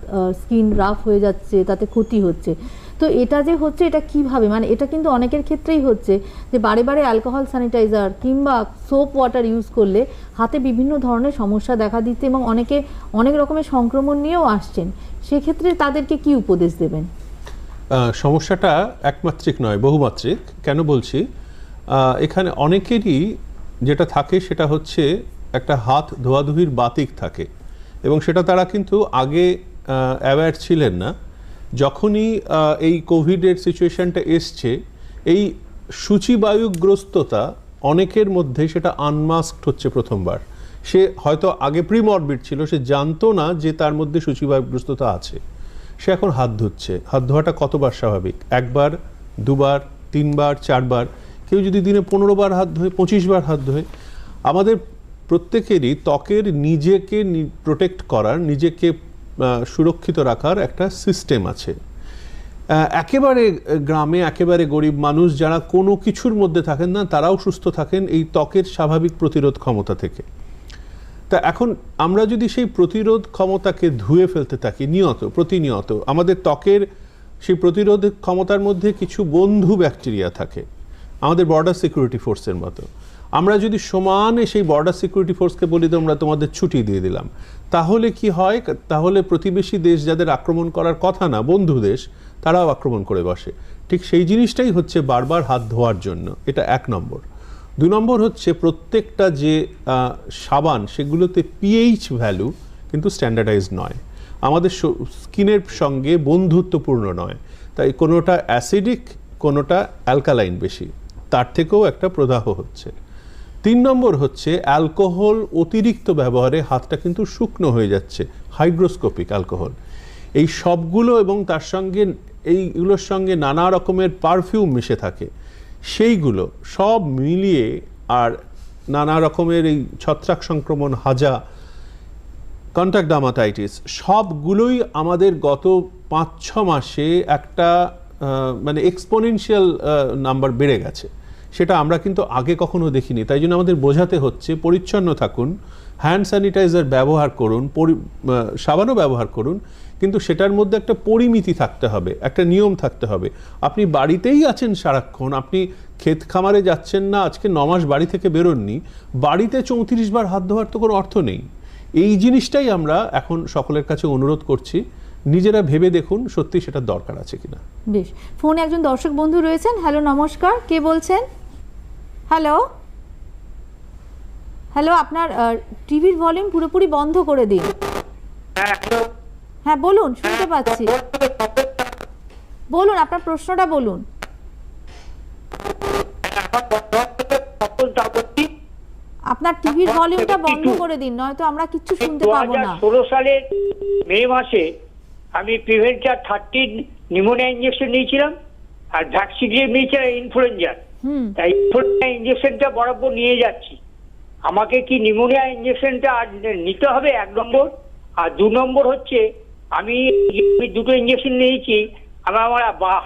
Speaker 1: স্কিন রাফ হয়ে যাচ্ছে, তাতে ক্ষতি হচ্ছে। তো এটা যে হচ্ছে এটা কিভাবে, মানে এটা কিন্তু অনেকের ক্ষেত্রেই হচ্ছে যে বারে বারে অ্যালকোহল স্যানিটাইজার কিংবা সোপ ওয়াটার ইউজ করলে হাতে বিভিন্ন ধরনের সমস্যা দেখা দিচ্ছে এবং অনেকে অনেক রকমের সংক্রমণ নিয়েও আসছেন। সেক্ষেত্রে তাদেরকে কি উপদেশ দেবেন?
Speaker 3: সমস্যাটা একমাত্রিক নয়, বহুমাত্রিক। কেন বলছি, এখানে অনেকেরই যেটা থাকে সেটা হচ্ছে একটা হাত ধোয়াধুয়ির বাতিক থাকে, এবং সেটা তারা কিন্তু আগে অ্যাওয়্যার ছিলেন না। যখনই এই কোভিডের সিচুয়েশনটা এসছে, এই সূচিবায়ুগ্রস্ততা অনেকের মধ্যে সেটা আনমাস্কড হচ্ছে প্রথমবার। সে হয়তো আগে প্রিমরবিড ছিল, সে জানতো না যে তার মধ্যে সূচিবায়ুগ্রস্ততা আছে, সে এখন হাত ধুচ্ছে। হাত ধোয়াটা কতবার স্বাভাবিক? 1 বার, 2 বার, 3 বার, 4 বার। কেউ যদি দিনে 15 বার হাত ধোয়, 25 বার হাত ধোয়। আমাদের প্রত্যেকেরই ত্বকের নিজেকে প্রোটেক্ট করার, নিজেকে সুরক্ষিত রাখার একটা সিস্টেম আছে। একেবারে গ্রামে একেবারে গরিব মানুষ যারা কোনো কিছুর মধ্যে থাকেন না, তারাও সুস্থ থাকেন এই ত্বকের স্বাভাবিক প্রতিরোধ ক্ষমতা থেকে। তা এখন আমরা যদি সেই প্রতিরোধ ক্ষমতাকে ধুয়ে ফেলতে থাকি প্রতিনিয়ত, আমাদের ত্বকের সেই প্রতিরোধ ক্ষমতার মধ্যে কিছু বন্ধু ব্যাকটেরিয়া থাকে, আমাদের বর্ডার সিকিউরিটি ফোর্সের মতো। আমরা যদি সমানে সেই বর্ডার সিকিউরিটি ফোর্সকে বলি তোমরা তোমাদের ছুটি দিয়ে দিলাম, তাহলে কি হয়? তাহলে প্রতিবেশী দেশ যাদের আক্রমণ করার কথা না, বন্ধু দেশ, তারাও আক্রমণ করে বসে। ঠিক সেই জিনিসটাই হচ্ছে বারবার হাত ধোয়ার জন্য। এটা 1 নম্বর। 2 নম্বর হচ্ছে প্রত্যেকটা যে সাবান, সেগুলোতে পিএইচ ভ্যালু কিন্তু স্ট্যান্ডার্ডাইজড নয়, আমাদের স্কিনের সঙ্গে বন্ধুত্বপূর্ণ নয়। তাই কোনোটা অ্যাসিডিক, কোনোটা অ্যালকালাইন বেশি, তার থেকেও একটা প্রদাহ হচ্ছে। 3 নম্বর হচ্ছে অ্যালকোহল অতিরিক্ত ব্যবহারে হাতটা কিন্তু শুকনো হয়ে যাচ্ছে, হাইগ্রোস্কোপিক অ্যালকোহল। এই সবগুলো এবং তার সঙ্গে এইগুলোর সঙ্গে নানা রকমের পারফিউম মিশে থাকে, সেইগুলো সব মিলিয়ে আর নানা রকমের এই ছত্রাক সংক্রমণ, হাজা, কন্ট্যাক্ট ডার্মাটাইটিস, সবগুলোই আমাদের গত 5-6 মাসে একটা মানে এক্সপোনেনশিয়াল নাম্বার বেড়ে গেছে। সেটা আমরা কিন্তু আগে কখনো দেখিনি। তাই জন্য আমাদের বোঝাতে হচ্ছে পরিচ্ছন্ন থাকুন, হ্যান্ড স্যানিটাইজার ব্যবহার করুন, সাবানও ব্যবহার করুন, কিন্তু সেটার মধ্যে একটা পরিমিতি থাকতে হবে, একটা নিয়ম থাকতে হবে। আপনি বাড়িতেই আছেন সারাক্ষণ, আপনি ক্ষেত খামারে যাচ্ছেন না, আজকে 9 মাস বাড়ি থেকে বেরোননি, বাড়িতে 34 বার হাত ধোয়ার তো কোনো অর্থ নেই। এই জিনিসটাই আমরা এখন সকলের কাছে অনুরোধ করছি, নিজেরা ভেবে দেখুন সত্যি সেটা দরকার আছে কিনা।
Speaker 1: বেশ, ফোনে একজন দর্শক বন্ধু রয়েছেন। হ্যালো, নমস্কার, কে বলছেন? হ্যালো হ্যালো, আপনার টিভির ভলিউম পুরোপুরি বন্ধ করে দিন। হ্যাঁ বলুন, শুনতে পাচ্ছি, বলুন আপনার প্রশ্নটা বলুন। আপনার টিভির ভলিউমটা বন্ধ করে দিন, নয়তো আমরা কিচ্ছু শুনতে পাবো না।
Speaker 9: 2016 সালের মে মাসে আমি প্রিভেন্টার 30 নিউমোনিয়া ইনজেকশন নিয়েছিলাম, আর ভ্যাকসিন নিয়েছিলাম ইনফ্লুয়েঞ্জা। তাই ইনফ্লুয়েঞ্জা ইনজেকশনটা বরাবর নিয়ে যাচ্ছি। আমাকে কি নিউমোনিয়া ইনজেকশনটা নিতে হবে? 1 নম্বর। আর 2 নম্বর হচ্ছে আমি 2টো ইনজেকশন নিয়েছি, আমার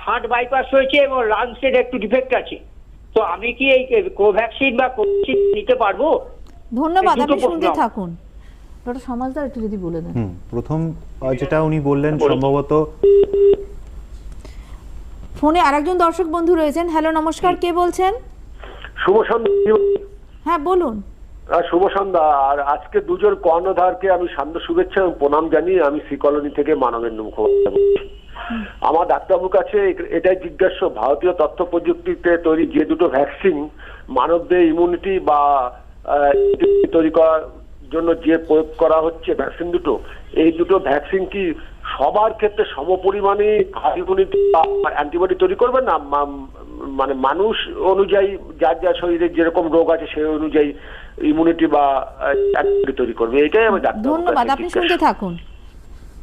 Speaker 9: হার্ট বাইপাস হয়েছে এবং লাংসের একটু ডিফেক্ট আছে, তো আমি কি এই কোভ্যাক্সিন বা কোভিশিল্ড নিতে পারবো?
Speaker 1: ধন্যবাদ, আপনি শুনতে থাকুন। ডক্টর সমাজদার একটু যদি বলে দেন।
Speaker 2: প্রথম যেটা উনি বললেন, সম্ভবত
Speaker 1: ফোনে আরেকজন দর্শক বন্ধু রয়েছেন। হ্যালো, নমস্কার, কে বলছেন?
Speaker 10: শুভ সন্ধ্যা।
Speaker 1: হ্যাঁ বলুন।
Speaker 10: শুভ সন্ধ্যা। আর আজকে দুজন কর্ণধারকে আমি সান্ধ্য শুভেচ্ছা এবং প্রণাম জানিয়ে আমি শ্রী কলোনি থেকে মানবেন্দ্র মুখোপাধ্যায়। আমার ডাক্তারবাবুর কাছে এটাই জিজ্ঞাসা, ভারতীয় তথ্য প্রযুক্তিতে তৈরি যে 2টো ভ্যাকসিন মানবদের ইমিউনিটি বা তৈরি করার জন্য যে প্রয়োগ করা হচ্ছে ভ্যাকসিন দুটো, এই 2টো ভ্যাকসিন কি সবার ক্ষেত্রে সমপরিমাণে ইমিউনিটি বা অ্যান্টিবডি তৈরি করবে না, মানে মানুষ অনুযায়ী যার যার শরীরে যেরকম রোগ আছে সেই অনুযায়ী ইমিউনিটি বা অ্যান্টিবডি তৈরি করবে? এটাই আমি ডাক্তার।
Speaker 1: ধন্যবাদ, আপনি শুনতে থাকুন।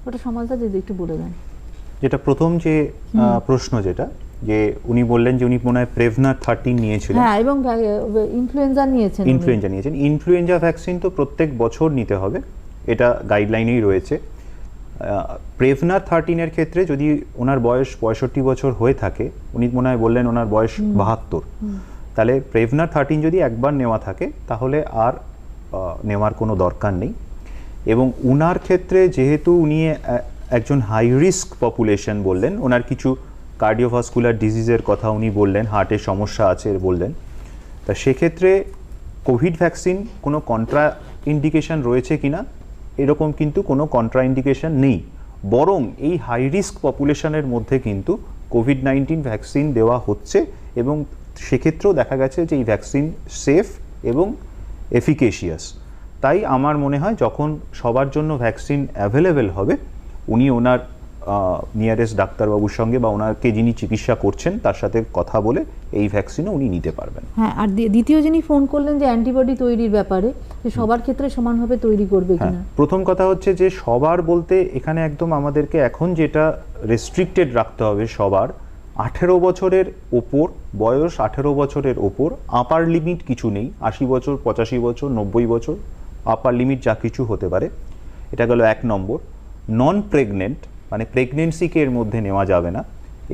Speaker 1: ওটা সমাজদার যদি একটু বলে দেন।
Speaker 2: যেটা প্রথম যে প্রশ্ন, যেটা যে উনি বললেন যে উনি মনে হয় প্রেভনার 13 নিয়েছিলেন।
Speaker 1: হ্যাঁ, এবং ইনফ্লুয়েঞ্জা নিয়েছেন।
Speaker 2: ইনফ্লুয়েঞ্জা ভ্যাকসিন তো প্রত্যেক বছর নিতে হবে, এটা গাইডলাইনেই রয়েছে। প্রেভনার 13 এর ক্ষেত্রে যদি ওনার বয়স 65 বছর হয়ে থাকে, উনি মনে হয় বললেন ওনার বয়স 72, তাহলে প্রেভনার 13 যদি একবার নেওয়া থাকে তাহলে আর নেওয়ার কোনো দরকার নেই। এবং উনার ক্ষেত্রে যেহেতু উনি একজন হাই রিস্ক পপুলেশন বললেন, ওনার কিছু কার্ডিওভাস্কুলার ডিজিজের কথা উনি বললেন, হার্টের সমস্যা আছে বললেন, তা সেক্ষেত্রে কোভিড ভ্যাকসিন কোনো কন্ট্রা ইন্ডিকেশন রয়েছে কিনা, এরকম কিন্তু কোনো কন্ট্রা ইন্ডিকেশন নেই। বরং এই হাই রিস্ক পপুলেশনের মধ্যে কিন্তু কোভিড-19 ভ্যাকসিন দেওয়া হচ্ছে, এবং সেক্ষেত্রেও দেখা গেছে যে এই ভ্যাকসিন সেফ এবং এফিকেশিয়াস। তাই আমার মনে হয় যখন সবার জন্য ভ্যাকসিন অ্যাভেলেবেল হবে, উনি ওনার নিয়ারেস্ট ডাক্তারবাবুর সঙ্গে বা ওনাকে যিনি চিকিৎসা করছেন তার সাথে কথা বলে এই ভ্যাকসিনও উনি নিতে পারবেন।
Speaker 1: হ্যাঁ, আর দ্বিতীয় যিনি ফোন করলেন যে অ্যান্টিবডি তৈরির ব্যাপারে, যে সবার ক্ষেত্রে সমানভাবে তৈরি করবে কিনা।
Speaker 2: প্রথম কথা হচ্ছে যে সবার বলতে এখানে একদম আমাদেরকে এখন যেটা রেস্ট্রিক্টেড রাখতে হবে সবার, 18 বছরের ওপর, বয়স 18 বছরের ওপর, আপার লিমিট কিছু নেই, 80 বছর, 85 বছর, 90 বছর আপার লিমিট যা কিছু হতে পারে। এটা গেল 1 নম্বর। নন প্রেগনেন্ট, মানে প্রেগনেন্সিকে এর মধ্যে নেওয়া যাবে না।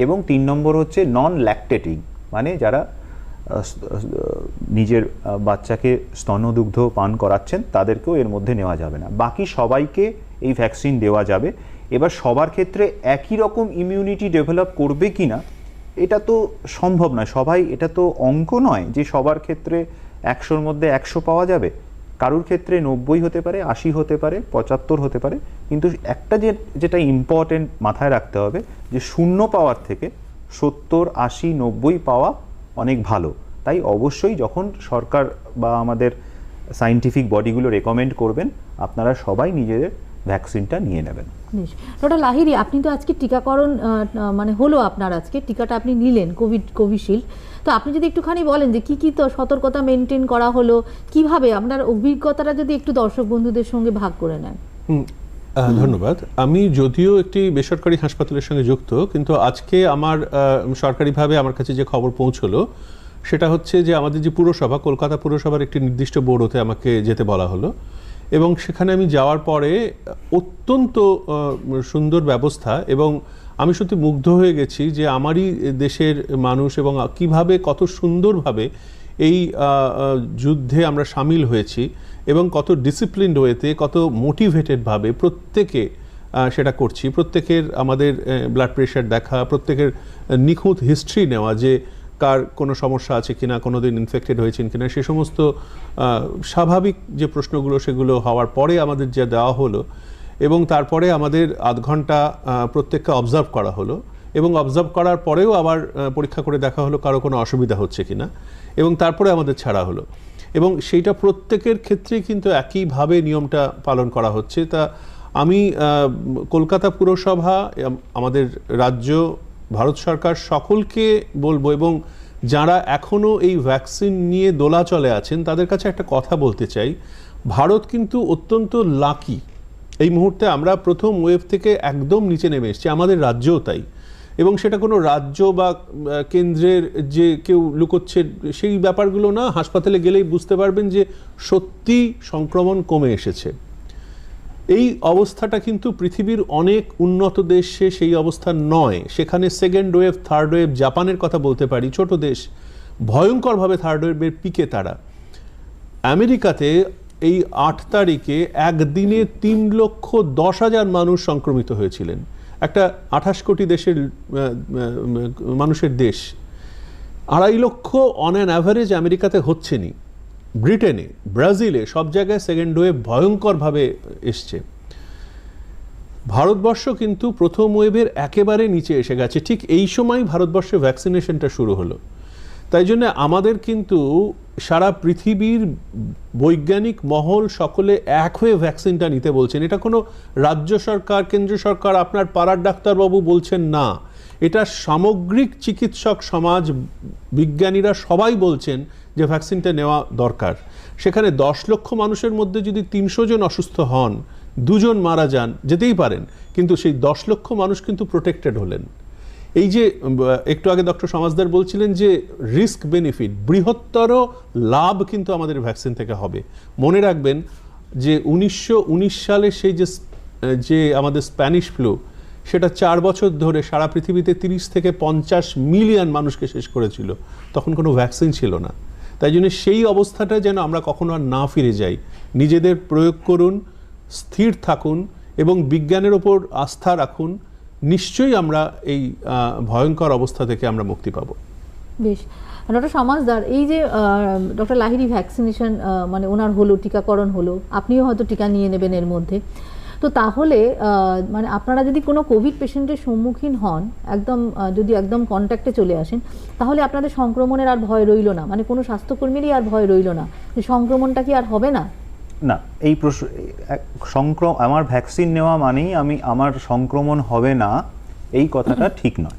Speaker 2: এবং 3 নম্বর হচ্ছে নন ল্যাকটেটিং, মানে যারা নিজের বাচ্চাকে স্তনদুগ্ধ পান করাচ্ছেন তাদেরকেও এর মধ্যে নেওয়া যাবে না। বাকি সবাইকে এই ভ্যাকসিন দেওয়া যাবে। এবার সবার ক্ষেত্রে একই রকম ইমিউনিটি ডেভেলপ করবে কি না এটা তো সম্ভব নয়। সবাই, এটা তো অঙ্ক নয় যে সবার ক্ষেত্রে 100-র মধ্যে 100 পাওয়া যাবে। কারোর ক্ষেত্রে 90 হতে পারে, 80 হতে পারে, 75 হতে পারে। কিন্তু একটা যেটা ইম্পর্টেন্ট মাথায় রাখতে হবে যে 0 পাওয়ার থেকে 70, 80, 90 পাওয়া অনেক ভালো। তাই অবশ্যই যখন সরকার বা আমাদের সায়েন্টিফিক বডিগুলো রেকমেন্ড করবেন, আপনারা সবাই নিজেদের ভ্যাকসিনটা নিয়ে নেবেন।
Speaker 1: ডক্টর লাহিড়ী, আপনি তো আজকে টিকাকরণ মানে হলো আপনার, আজকে টিকাটা আপনি নিলেন কোভিশিল্ড। তো আপনি যদি একটুখানি বলেন যে কি তো সতর্কতা মেনটেন করা হলো, কিভাবে আপনার অভিজ্ঞতাটা যদি একটু দর্শক বন্ধুদের সঙ্গে ভাগ করে নেন।
Speaker 3: ধন্যবাদ। আমি যদিও একটি বেসরকারি হাসপাতালের সঙ্গে যুক্ত, কিন্তু আজকে আমার সরকারিভাবে আমার কাছে যে খবর পৌঁছলো সেটা হচ্ছে যে আমাদের যে পুরসভা, কলকাতা পুরসভার একটি নির্দিষ্ট বোর্ডতে আমাকে যেতে বলা হলো, এবং সেখানে আমি যাওয়ার পরে অত্যন্ত সুন্দর ব্যবস্থা, এবং আমি সত্যি মুগ্ধ হয়ে গেছি যে আমারই দেশের মানুষ এবং কিভাবে কত সুন্দরভাবে এই যুদ্ধে আমরা সামিল হয়েছি এবং কত ডিসিপ্লিনড ওয়েতে, কত মোটিভেটেডভাবে প্রত্যেকে সেটা করছি। প্রত্যেকের আমাদের ব্লাড প্রেশার দেখা, প্রত্যেকের নিখুঁত হিস্ট্রি নেওয়া, যে কার কোনো সমস্যা আছে কিনা, কোনো দিন ইনফেক্টেড হয়েছেন কিনা, সে সমস্ত স্বাভাবিক যে প্রশ্নগুলো সেগুলো হওয়ার পরে আমাদের যা দেওয়া হলো, এবং তারপরে আমাদের আধ ঘন্টা প্রত্যেককে অবজার্ভ করা হলো, এবং অবজার্ভ করার পরেও আবার পরীক্ষা করে দেখা হলো কারো কোনো অসুবিধা হচ্ছে কিনা, এবং তারপরে আমাদের ছাড়া হলো। এবং সেইটা প্রত্যেকের ক্ষেত্রেই কিন্তু একইভাবে নিয়মটা পালন করা হচ্ছে। তা আমি কলকাতা পুরসভা, আমাদের রাজ্য, ভারত সরকার সকলকে বলবো, এবং যারা এখনও এই ভ্যাকসিন নিয়ে দোলাচলে আছেন তাদের কাছে একটা কথা বলতে চাই। ভারত কিন্তু অত্যন্ত লাকি। এই মুহূর্তে আমরা প্রথম ওয়েভ থেকে একদম নিচে নেমে এসেছি, আমাদের রাজ্যও তাই। এবং সেটা কোনো রাজ্য বা কেন্দ্রের যে কেউ লুকোচ্ছে সেই ব্যাপারগুলো না, হাসপাতালে গেলেই বুঝতে পারবেন যে সত্যি সংক্রমণ কমে এসেছে। এই অবস্থাটা কিন্তু পৃথিবীর অনেক উন্নত দেশে সেই অবস্থা নয়। সেখানে সেকেন্ড ওয়েভ, থার্ড ওয়েভ, জাপানের কথা বলতে পারি, ছোট দেশ, ভয়ঙ্করভাবে থার্ড ওয়েভের পিকে তারা। আমেরিকাতে এই 8 তারিখে একদিনে 3,10,000 মানুষ সংক্রমিত হয়েছিলেন। একটা 28 কোটি দেশের মানুষের দেশ, 2.5 লক্ষ অন অ্যান অ্যাভারেজ আমেরিকাতে হচ্ছেনি। ব্রিটেনে, ব্রাজিলে, সব জায়গায় সেকেন্ড ওয়েভ ভয়ঙ্করভাবে এসছে। ভারতবর্ষ কিন্তু প্রথম ওয়েভের একেবারে নিচে এসে গেছে। ঠিক এই সময় ভারতবর্ষে ভ্যাকসিনেশনটা শুরু হলো। তাই জন্য আমাদের কিন্তু সারা পৃথিবীর বৈজ্ঞানিক মহল সকলে এক হয়ে ভ্যাকসিনটা নিতে বলছেন। এটা কোনো রাজ্য সরকার, কেন্দ্র সরকার, আপনার পাড়ার ডাক্তারবাবু বলছেন না, এটা সামগ্রিক চিকিৎসক সমাজ, বিজ্ঞানীরা সবাই বলছেন যে ভ্যাকসিনটা নেওয়া দরকার। সেখানে 10 লক্ষ মানুষের মধ্যে যদি 300 জন অসুস্থ হন, 2 জন মারা যান, যেতেই পারেন, কিন্তু সেই 10 লক্ষ মানুষ কিন্তু প্রোটেক্টেড হলেন। এই যে একটু আগে ডক্টর সমাজদার বলছিলেন যে রিস্ক বেনিফিট, বৃহত্তর লাভ কিন্তু আমাদের ভ্যাকসিন থেকে হবে। মনে রাখবেন যে 1919 সালে সেই যে আমাদের স্প্যানিশ ফ্লু, সেটা 4 বছর ধরে সারা পৃথিবীতে 30 থেকে 50 মিলিয়ন মানুষকে শেষ করেছিল। তখন কোনো ভ্যাকসিন ছিল না। তাই জন্য সেই অবস্থাটা যেন আমরা কখনো আর না ফিরে যাই। নিজেদের প্রয়োগ করুন, স্থির থাকুন এবং বিজ্ঞানের ওপর আস্থা রাখুন। নিশ্চয়ই আমরা এই ভয়ঙ্কর অবস্থা থেকে আমরা মুক্তি পাব।
Speaker 1: বেশ, ডক্টর সমাজদার, এই যে ডক্টর লাহিড়ী ভ্যাকসিনেশন মানে ওনার হলো, টিকাকরণ হলো, আপনিও হয়তো টিকা নিয়ে নেবেন এর মধ্যে। তো তাহলে মানে আপনারা যদি কোনো কোভিড পেশেন্টের সম্মুখীন হন, একদম যদি একদম কন্ট্যাক্টে চলে আসেন, তাহলে আপনাদের সংক্রমণের আর ভয় রইল না, মানে কোনো স্বাস্থ্যকর্মীরই আর ভয় রইল না যে সংক্রমণটা কি আর হবে না?
Speaker 2: না, এই আমার ভ্যাকসিন নেওয়া মানেই আমার সংক্রমণ হবে না, এই কথাটা ঠিক নয়।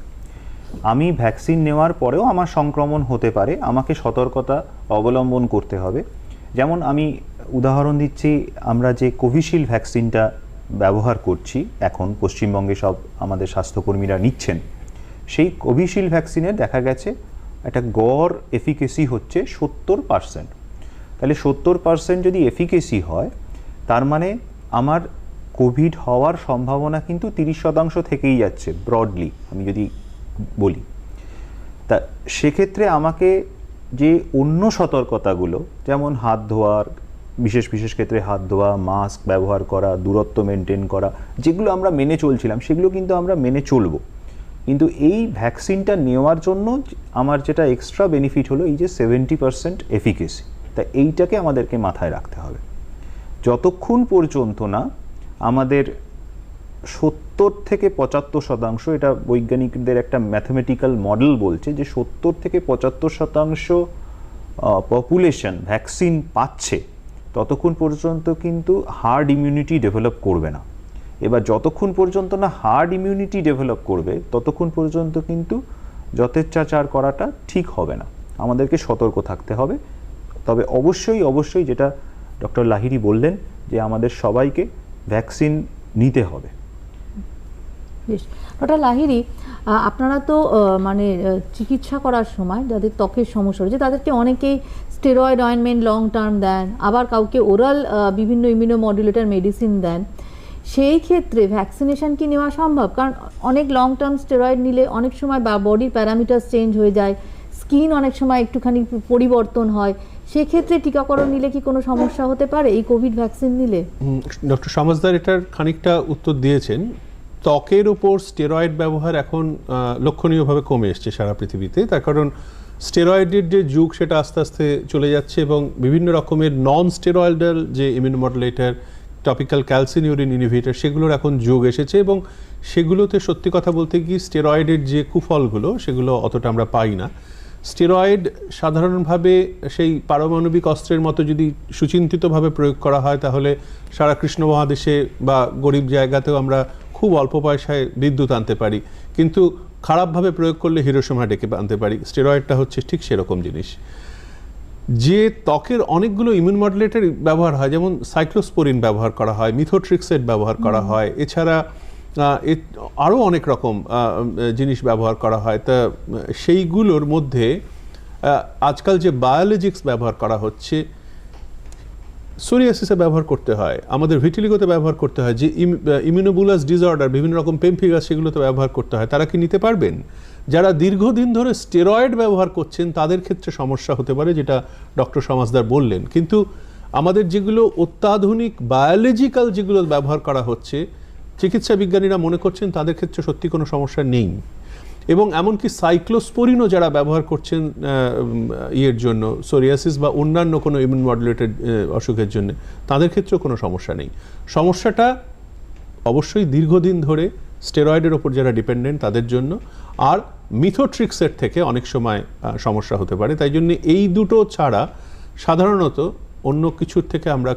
Speaker 2: আমি ভ্যাকসিন নেওয়ার পরেও আমার সংক্রমণ হতে পারে, আমাকে সতর্কতা অবলম্বন করতে হবে। যেমন আমি উদাহরণ দিচ্ছি, আমরা যে কোভিশিল্ড ভ্যাকসিনটা ব্যবহার করছি এখন পশ্চিমবঙ্গে, সব আমাদের স্বাস্থ্যকর্মীরা নিচ্ছেন, সেই কোভিশিল্ড ভ্যাকসিনের দেখা গেছে একটা গড় এফিকেসি হচ্ছে 70%। তাহলে 70% যদি এফিকেসি হয়, তার মানে আমার কোভিড হওয়ার সম্ভাবনা কিন্তু 30% থেকেই যাচ্ছে ব্রডলি, আমি যদি বলি। তা সেক্ষেত্রে আমাকে যে অন্য সতর্কতাগুলো, যেমন হাত ধোয়ার, বিশেষ বিশেষ ক্ষেত্রে হাত ধোয়া, মাস্ক ব্যবহার করা, দূরত্ব মেনটেন করা, যেগুলো আমরা মেনে চলছিলাম সেগুলো কিন্তু আমরা মেনে চলবো। কিন্তু এই ভ্যাকসিনটা নেওয়ার জন্য আমার যেটা এক্সট্রা বেনিফিট হলো এই যে 70% এফিকেসি, তা এইটাকে আমাদেরকে মাথায় রাখতে হবে। যতক্ষণ পর্যন্ত না আমাদের 70 থেকে 75%, এটা বৈজ্ঞানিকদের একটা ম্যাথমেটিক্যাল মডেল বলছে যে 70 থেকে 75% পপুলেশন ভ্যাকসিন পাচ্ছে, ততক্ষণ পর্যন্ত কিন্তু হার্ড ইমিউনিটি ডেভেলপ করবে না। এবার যতক্ষণ পর্যন্ত না হার্ড ইমিউনিটি ডেভেলপ করবে, ততক্ষণ পর্যন্ত কিন্তু যথেচ্ছাচার করাটা ঠিক হবে না, আমাদেরকে সতর্ক থাকতে হবে। তবে অবশ্যই অবশ্যই যেটা ডক্টর লাহিড়ী বললেন যে আমাদের সবাইকে ভ্যাকসিন নিতে হবে।
Speaker 1: বেশ, ডক্টর লাহিড়ী, আপনারা তো মানে চিকিৎসা করার সময় যাদের ত্বকের সমস্যা রয়েছে তাদেরকে অনেকেই স্টেরয়েড অয়েনমেন্ট লং টার্ম দেন, আবার কাউকে ওরাল বিভিন্ন ইমিউনোমডুলেটর মেডিসিন দেন। সেই ক্ষেত্রে ভ্যাকসিনেশন কি নেওয়া সম্ভব? কারণ অনেক লং টার্ম স্টেরয়েড নিলে অনেক সময় বডির প্যারামিটার চেঞ্জ হয়ে যায়, স্কিন অনেক সময় একটুখানি পরিবর্তন হয়, সেক্ষেত্রে টিকাকরণ নিলে কি কোনো সমস্যা হতে পারে এই কোভিড ভ্যাকসিন নিলে?
Speaker 3: ডক্টর সমাজদার এটার খানিকটা উত্তর দিয়েছেন। ত্বকের ওপর স্টেরয়েড ব্যবহার এখন লক্ষণীয়ভাবে কমে এসছে সারা পৃথিবীতে, তার কারণ স্টেরয়েডের যে যুগ সেটা আস্তে আস্তে চলে যাচ্ছে এবং বিভিন্ন রকমের নন স্টেরয়েডাল যে ইমিউনোমডুলেটর, টপিক্যাল ক্যালসিনিউরিন ইনহিবিটর, সেগুলোর এখন যুগ এসেছে এবং সেগুলোতে সত্যি কথা বলতে কি স্টেরয়েডের যে কুফলগুলো সেগুলো অতটা আমরা পাই না। স্টেরয়েড সাধারণভাবে সেই পারমাণবিক অস্ত্রের মতো যদি সুচিন্তিতভাবে প্রয়োগ করা হয় তাহলে সারা কৃষ্ণ মহাদেশে বা গরিব জায়গাতেও আমরা খুব অল্প পয়সায় বিদ্যুৎ আনতে পারি, কিন্তু খারাপভাবে প্রয়োগ করলে হিরোশিমা ডেকে আনতে পারি। স্টেরয়েডটা হচ্ছে ঠিক সেরকম জিনিস। যে ত্বকের অনেকগুলো ইমিউন মডুলেটর ব্যবহার হয়, যেমন সাইক্লোস্পোরিন ব্যবহার করা হয়, মিথোট্রিক্সেট ব্যবহার করা হয়, এছাড়া আরও অনেক রকম জিনিস ব্যবহার করা হয়। তা সেইগুলোর মধ্যে আজকাল যে বায়োলজিক্স ব্যবহার করা হচ্ছে, সোরিয়াসিসে ব্যবহার করতে হয়, আমাদের ভিটিলিগোতে ব্যবহার করতে হয়, যে ইমিউনোবুলাস ডিসঅর্ডার বিভিন্ন রকম পেমফিগাস সেগুলোতে ব্যবহার করতে হয়, তারা কি নিতে পারবেন? যারা দীর্ঘদিন ধরে স্টেরয়েড ব্যবহার করছেন তাদের ক্ষেত্রে সমস্যা হতে পারে, যেটা ডক্টর সমাজদার বললেন। কিন্তু আমাদের যেগুলো অত্যাধুনিক বায়োলজিক্যাল যেগুলো ব্যবহার করা হচ্ছে, চিকিৎসা বিজ্ঞানীরা মনে করছেন তাদের ক্ষেত্রে সত্যি কোনো সমস্যা নেই। এবং এমনকি সাইক্লোস্পোরিনও যারা ব্যবহার করছেন ইয়ের জন্য, সোরিয়াসিস বা অন্যান্য কোনো ইমিউন মডুলেটেড অসুখের জন্য, তাদের ক্ষেত্রেও কোনো সমস্যা নেই। সমস্যাটা অবশ্যই দীর্ঘদিন ধরে স্টেরয়েডের ওপর যারা ডিপেন্ডেন্ট তাদের জন্য, আর মিথোট্রিক্সের থেকে অনেক সময় সমস্যা হতে পারে। তাই জন্য এই দুটো ছাড়া সাধারণত অন্য কিছুর থেকে আমরা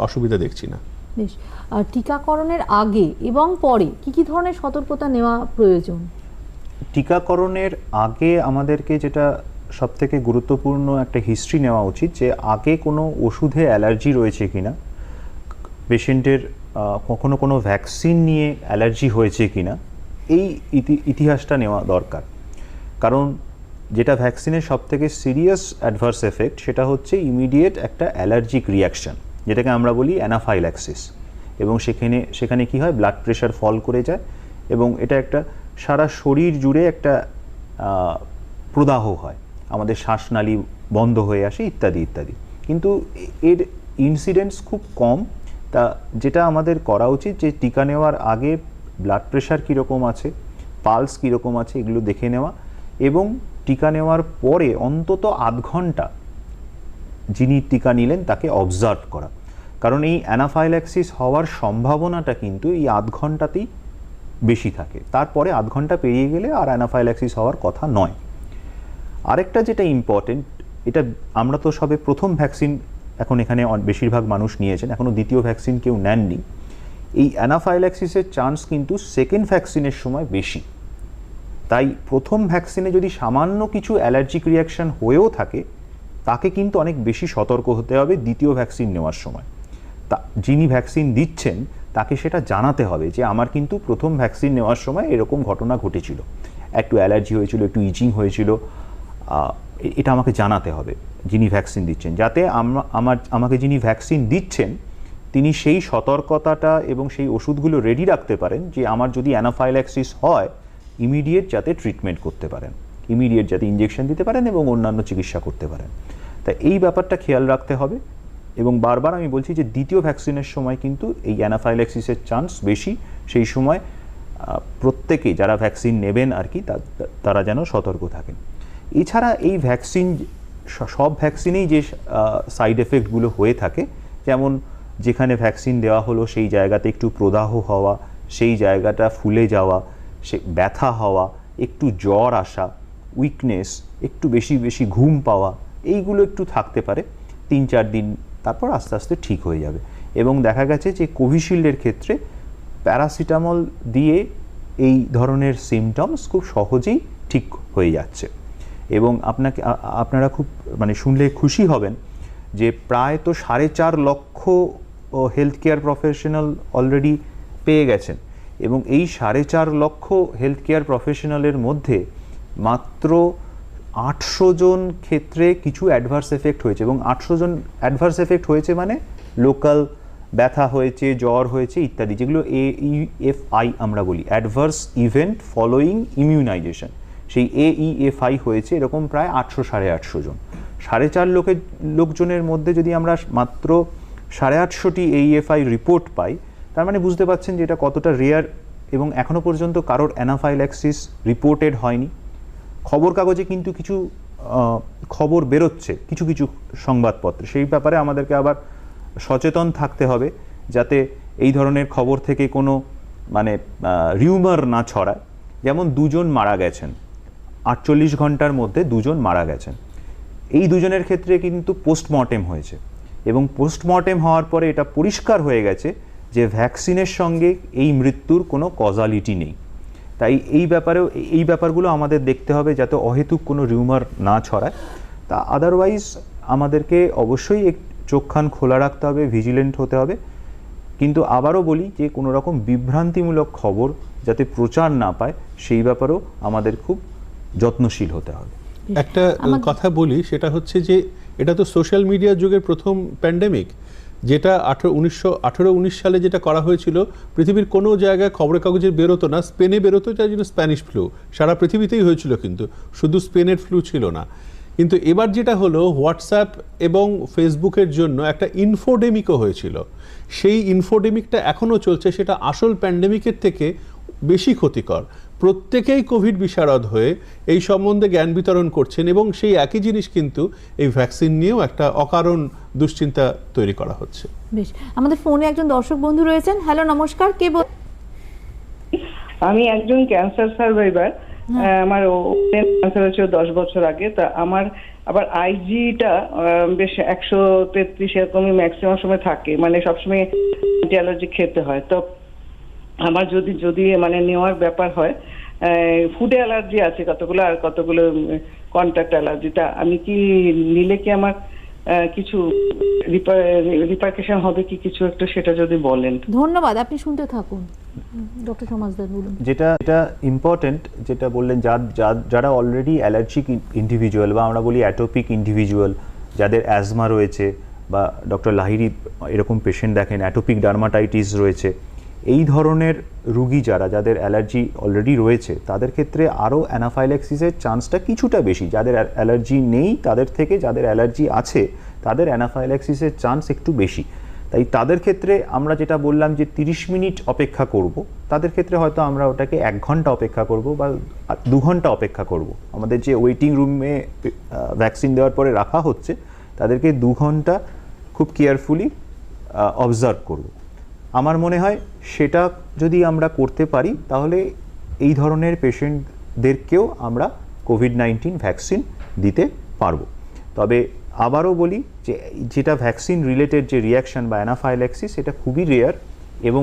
Speaker 3: অসুবিধা দেখছি না।
Speaker 1: বেশ, আর টিকাকরণের আগে এবং পরে কি কি ধরনের সতর্কতা নেওয়া প্রয়োজন?
Speaker 2: টিকাকরণের আগে আমাদেরকে যেটা সবথেকে গুরুত্বপূর্ণ একটা হিস্ট্রি নেওয়া উচিত, যে আগে কোনো ওষুধে অ্যালার্জি রয়েছে কিনা, পেশেন্টের কখনো কোনো ভ্যাকসিন নিয়ে অ্যালার্জি হয়েছে কিনা, এই ইতিহাসটা নেওয়া দরকার। কারণ যেটা ভ্যাকসিনের সবথেকে সিরিয়াস অ্যাডভার্স এফেক্ট সেটা হচ্ছে ইমিডিয়েট একটা অ্যালার্জিক রিয়াকশন, যেটাকে আমরা বলি অ্যানাফাইল্যাক্সিস। এবং সেখানে কি হয়, ব্লাড প্রেশার ফল করে যায় এবং এটা একটা সারা শরীর জুড়ে একটা প্রদাহ হয়, আমাদের শ্বাসনালী বন্ধ হয়ে আসে ইত্যাদি ইত্যাদি। কিন্তু এর ইনসিডেন্টস খুব কম। তা যেটা আমাদের করা উচিত যে টিকা নেওয়ার আগে ব্লাড প্রেশার কীরকম আছে, পালস কীরকম আছে, এগুলো দেখে নেওয়া, এবং টিকা নেওয়ার পরে অন্তত আধ ঘন্টা যিনি টিকা নিলেন তাকে অবজার্ভ করা। কারণ এই অ্যানাফাইল্যাক্সিস হওয়ার সম্ভাবনাটা কিন্তু এই আধ ঘন্টাতেই বেশি থাকে, তারপরে আধ ঘন্টা পেরিয়ে গেলে আর অ্যানাফাইল্যাক্সিস হওয়ার কথা নয়। আরেকটা যেটা ইম্পর্টেন্ট, এটা আমরা তো সবে প্রথম ভ্যাকসিন এখন এখানে বেশিরভাগ মানুষ নিয়েছেন, এখনও দ্বিতীয় ভ্যাকসিন কেউ নেননি। এই অ্যানাফাইল্যাক্সিসের চান্স কিন্তু সেকেন্ড ভ্যাকসিনের সময় বেশি। তাই প্রথম ভ্যাকসিনে যদি সামান্য কিছু অ্যালার্জিক রিয়াকশন হয়েও থাকে, তাকে কিন্তু অনেক বেশি সতর্ক হতে হবে দ্বিতীয় ভ্যাকসিন নেওয়ার সময়। তা যিনি ভ্যাকসিন দিচ্ছেন তাকে সেটা জানাতে হবে যে আমার কিন্তু প্রথম ভ্যাকসিন নেওয়ার সময় এরকম ঘটনা ঘটেছিল। একটু অ্যালার্জি হয়েছিল, একটু ইচিং হয়েছিল, এটা আমাকে জানাতে হবে যিনি ভ্যাকসিন দিচ্ছেন, যাতে আমাকে যিনি ভ্যাকসিন দিচ্ছেন তিনি সেই সতর্কতাটা এবং সেই ওষুধগুলো রেডি রাখতে পারেন যে আমার যদি অ্যানাফাইল্যাক্সিস হয় ইমিডিয়েট যাতে ট্রিটমেন্ট করতে পারেন, ইমিডিয়েট যাতে ইঞ্জেকশন দিতে পারেন এবং অন্যান্য চিকিৎসা করতে পারেন। তাই এই ব্যাপারটা খেয়াল রাখতে হবে। এবং বারবার আমি বলছি যে দ্বিতীয় ভ্যাকসিনের সময় কিন্তু এই অ্যানাফাইল্যাক্সিসের চান্স বেশি, সেই সময় প্রত্যেকেই যারা ভ্যাকসিন নেবেন আর কি তারা যেন সতর্ক থাকেন। এছাড়া এই ভ্যাকসিন, সব ভ্যাকসিনেই যে সাইড এফেক্টগুলো হয়ে থাকে, যেমন যেখানে ভ্যাকসিন দেওয়া হলো সেই জায়গাতে একটু প্রদাহ হওয়া, সেই জায়গাটা ফুলে যাওয়া, সে ব্যথা হওয়া, একটু জ্বর আসা, উইকনেস, একটু বেশি বেশি ঘুম পাওয়া, এইগুলো একটু থাকতে পারে 3-4 দিন, তারপর আস্তে আস্তে ঠিক হয়ে যাবে। এবং দেখা গেছে যে কোভিশিল্ডের ক্ষেত্রে প্যারাসিটামল দিয়ে এই ধরনের সিমটমস খুব সহজেই ঠিক হয়ে যাচ্ছে। এবং আপনারা খুব শুনলে খুশি হবেন যে প্রায় তো 4.5 লক্ষ হেলথ কেয়ার প্রফেশনাল অলরেডি পেয়ে গেছেন। এবং এই 4.5 লক্ষ হেলথ কেয়ার প্রফেশনালের মধ্যে মাত্র 800 জন ক্ষেত্রে কিছু অ্যাডভার্স এফেক্ট হয়েছে। এবং 800 জন অ্যাডভার্স এফেক্ট হয়েছে মানে লোকাল ব্যথা হয়েছে, জ্বর হয়েছে ইত্যাদি, যেগুলো AEFI আমরা বলি, অ্যাডভার্স ইভেন্ট ফলোয়িং ইমিউনাইজেশন, সেই AEFI হয়েছে এরকম প্রায় 800-850 জন। 4.5 লোকজনের মধ্যে যদি আমরা মাত্র 850টি AEFI রিপোর্ট পাই, তার মানে বুঝতে পারছেন যে এটা কতটা রেয়ার। এবং এখনো পর্যন্ত কারোর অ্যানাফাইল্যাক্সিস রিপোর্টেড হয়নি। খবর কাগজে কিন্তু কিছু খবর বেরোচ্ছে, কিছু কিছু সংবাদপত্রে, সেই ব্যাপারে আমাদেরকে আবার সচেতন থাকতে হবে যাতে এই ধরনের খবর থেকে কোনো রিউমার না ছড়ায়। যেমন 2 জন মারা গেছেন, 48 ঘন্টার মধ্যে 2 জন মারা গেছেন। এই 2 জনের ক্ষেত্রে কিন্তু পোস্টমর্টেম হয়েছে এবং পোস্টমর্টেম হওয়ার পরে এটা পরিষ্কার হয়ে গেছে যে ভ্যাকসিনের সঙ্গে এই মৃত্যুর কোনো কজালিটি নেই। তাই এই ব্যাপারগুলো আমাদের দেখতে হবে যাতে অহেতুক কোনো রিউমার না ছড়ায়। তা আদারওয়াইজ আমাদেরকে অবশ্যই চোখ কান খোলা রাখতে হবে, ভিজিলেন্ট হতে হবে। কিন্তু আবারও বলি যে কোনো রকম বিভ্রান্তিমূলক খবর যাতে প্রচার না পায় সেই ব্যাপারেও আমাদের খুব যত্নশীল হতে হবে।
Speaker 3: একটা কথা বলি, সেটা হচ্ছে যে এটা তো সোশ্যাল মিডিয়ার যুগের প্রথম প্যান্ডেমিক, যেটা 1918-19 সালে যেটা করা হয়েছিল, পৃথিবীর কোনো জায়গায় খবরের কাগজে বেরোতো না। স্পেনে বেরোতো, তার জন্য স্প্যানিশ ফ্লু সারা পৃথিবীতেই হয়েছিল, কিন্তু শুধু স্পেনের ফ্লু ছিল না। কিন্তু এবার যেটা হলো, হোয়াটসঅ্যাপ এবং ফেসবুকের জন্য একটা ইনফোডেমিকও হয়েছিল। সেই ইনফোডেমিকটা এখনও চলছে, সেটা আসল প্যান্ডেমিকের থেকে বেশি ক্ষতিকর। প্রত্যেকেই কোভিড বিশারদ হয়ে এই সম্বন্ধে জ্ঞান বিতরণ করছেন এবং সেই একই জিনিস কিন্তু এই ভ্যাকসিন নিয়েও একটা অকারণ দুশ্চিন্তা তৈরি করা হচ্ছে।
Speaker 1: বেশ, আমাদের ফোনে একজন দর্শক বন্ধু রয়েছেন। হ্যালো, নমস্কার, কে বল?
Speaker 11: আমি একজন ক্যান্সার সার্ভাইভার। আমার ক্যান্সার হয়েছিল 10 বছর আগে। তা আমার আবার আইজিটা বেশ 133 এরকমই ম্যাক্সিমাম সময় থাকে, সবসময় অ্যালার্জি খেতে হয়। তো আমার যদি নেওয়ার ব্যাপার হয়, ফুডে অ্যালার্জি আছে কতগুলো, আর কতগুলো কন্ট্যাক্ট অ্যালার্জি। তা আমি কি নিলে কি আমার কিছু রিপারকেশন হবে কি কিছু একটা, সেটা যদি বলেন।
Speaker 1: ধন্যবাদ, আপনি শুনতে থাকুন। ডক্টর সমাজদার বলুন।
Speaker 2: যেটা ইম্পর্টেন্ট, যেটা বললেন, যারা অলরেডি অ্যালার্জিক ইন্ডিভিজুয়াল বা আমরা বলি অ্যাটোপিক ইন্ডিভিজুয়াল, যাদের অ্যাজমা রয়েছে বা ডক্টর লাহিড়ী এরকম পেশেন্ট দেখেন, অ্যাটোপিক ডার্মাটাইটিস রয়েছে, এই ধরনের রুগী যাদের অ্যালার্জি অলরেডি রয়েছে, তাদের ক্ষেত্রে আরও অ্যানাফাইল্যাক্সিসের চান্সটা কিছুটা বেশি। যাদের অ্যালার্জি নেই তাদের থেকে যাদের অ্যালার্জি আছে তাদের অ্যানাফাইল্যাক্সিসের চান্স একটু বেশি। তাই তাদের ক্ষেত্রে আমরা যেটা বললাম যে 30 মিনিট অপেক্ষা করব, তাদের ক্ষেত্রে হয়তো আমরা ওটাকে 1 ঘন্টা অপেক্ষা করব বা 2 ঘন্টা অপেক্ষা করব। আমাদের যে ওয়েটিং রুমে ভ্যাকসিন দেওয়ার পরে রাখা হচ্ছে তাদেরকে 2 ঘন্টা খুব কেয়ারফুলি অবজার্ভ করব। আমার মনে হয় সেটা যদি আমরা করতে পারি তাহলে এই ধরনের পেশেন্টদেরকেও আমরা কোভিড-19 ভ্যাকসিন দিতে পারবো। তবে আবারও বলি যে যেটা ভ্যাকসিন রিলেটেড যে রিয়াকশান বা অ্যানাফাইল্যাক্সিস, এটা খুবই রেয়ার এবং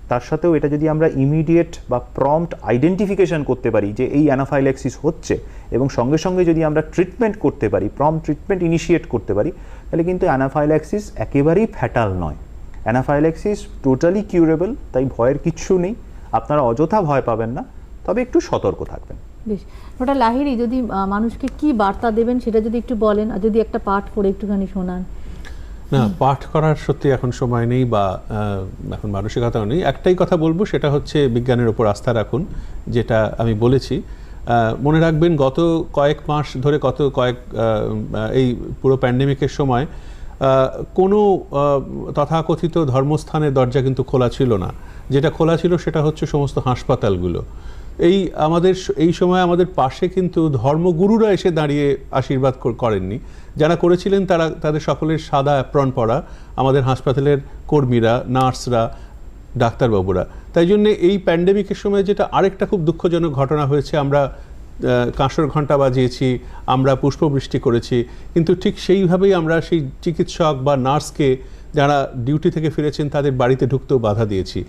Speaker 2: তার সাথেও এটা যদি আমরা ইমিডিয়েট বা প্রম্পট আইডেন্টিফিকেশন করতে পারি যে এই অ্যানাফাইল্যাক্সিস হচ্ছে এবং সঙ্গে সঙ্গে যদি আমরা ট্রিটমেন্ট করতে পারি, প্রম্পট ট্রিটমেন্ট ইনিশিয়েট করতে পারি, তাহলে কিন্তু অ্যানাফাইল্যাক্সিস একেবারেই ফ্যাটাল নয়। অ্যানাফাইল্যাক্সিস টোটালি কিউরেবল, তাই ভয়ের কিচ্ছু নেই। আপনারা অযথা ভয় পাবেন না। তবে একটু সতর্ক থাকবেন।
Speaker 1: বেশ, ওটা লাহিড়ী যদি মানুষকে কি বার্তা দেবেন সেটা যদি একটু বলেন, আর যদি একটা পাঠ করে একটুখানি শোনান।
Speaker 3: না, পাঠ করার সত্যি এখন সময় নেই বা এখন মানসিকতাও নেই। একটাই কথা বলবো, সেটা হচ্ছে বিজ্ঞানের উপর আস্থা রাখুন, যেটা আমি বলেছি। মনে রাখবেন গত কয়েক মাস ধরে এই পুরো প্যান্ডেমিকের সময় কোনো তথাকথিত ধর্মস্থানের দরজা কিন্তু খোলা ছিল না। যেটা খোলা ছিল সেটা হচ্ছে সমস্ত হাসপাতালগুলো। এই সময় আমাদের পাশে কিন্তু ধর্মগুরুরা এসে দাঁড়িয়ে আশীর্বাদ করেননি। যারা করেছিলেন তাদের সকলের সাদা অ্যাপ্রন পরা আমাদের হাসপাতালের কর্মীরা, নার্সরা, ডাক্তারবাবুরা। তাই জন্য এই প্যান্ডেমিকের সময় যেটা আরেকটা খুব দুঃখজনক ঘটনা হয়েছে, আমরা কাঁসর ঘণ্টা বাজিয়েছি, আমরা পুষ্পবৃষ্টি করেছি, কিন্তু ঠিক সেইভাবেই আমরা সেই চিকিৎসক বা নার্সকে যারা ডিউটি থেকে ফিরেছেন তাদের বাড়িতে ঢুকতেও বাধা দিয়েছি।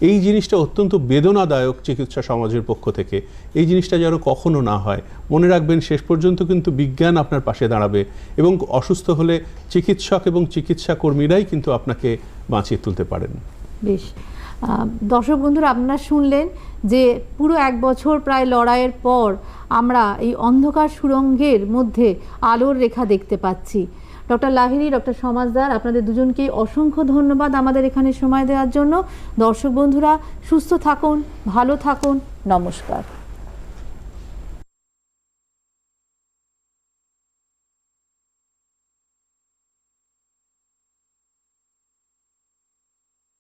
Speaker 3: এই জিনিসটা অত্যন্ত বেদনাদায়ক চিকিৎসা সমাজের পক্ষ থেকে। এই জিনিসটা যেন কখনো না হয়। মনে রাখবেন, শেষ পর্যন্ত কিন্তু বিজ্ঞান আপনার পাশে দাঁড়াবে এবং অসুস্থ হলে চিকিৎসক এবং চিকিৎসা কর্মীরাই কিন্তু আপনাকে বাঁচিয়ে তুলতে পারেন।
Speaker 1: বেশ, দর্শক বন্ধুরা, আপনারা শুনলেন যে পুরো 1 বছর প্রায় লড়াইয়ের পর আমরা এই অন্ধকার সুড়ঙ্গের মধ্যে আলোর রেখা দেখতে পাচ্ছি। ডক্টর লাহিড়ী, ডক্টর সমাজদার, আপনাদের দুজনকেই অসংখ্য ধন্যবাদ আমাদের এখানে সময় দেওয়ার জন্য। দর্শক বন্ধুরা, সুস্থ থাকুন, ভালো থাকুন, নমস্কার।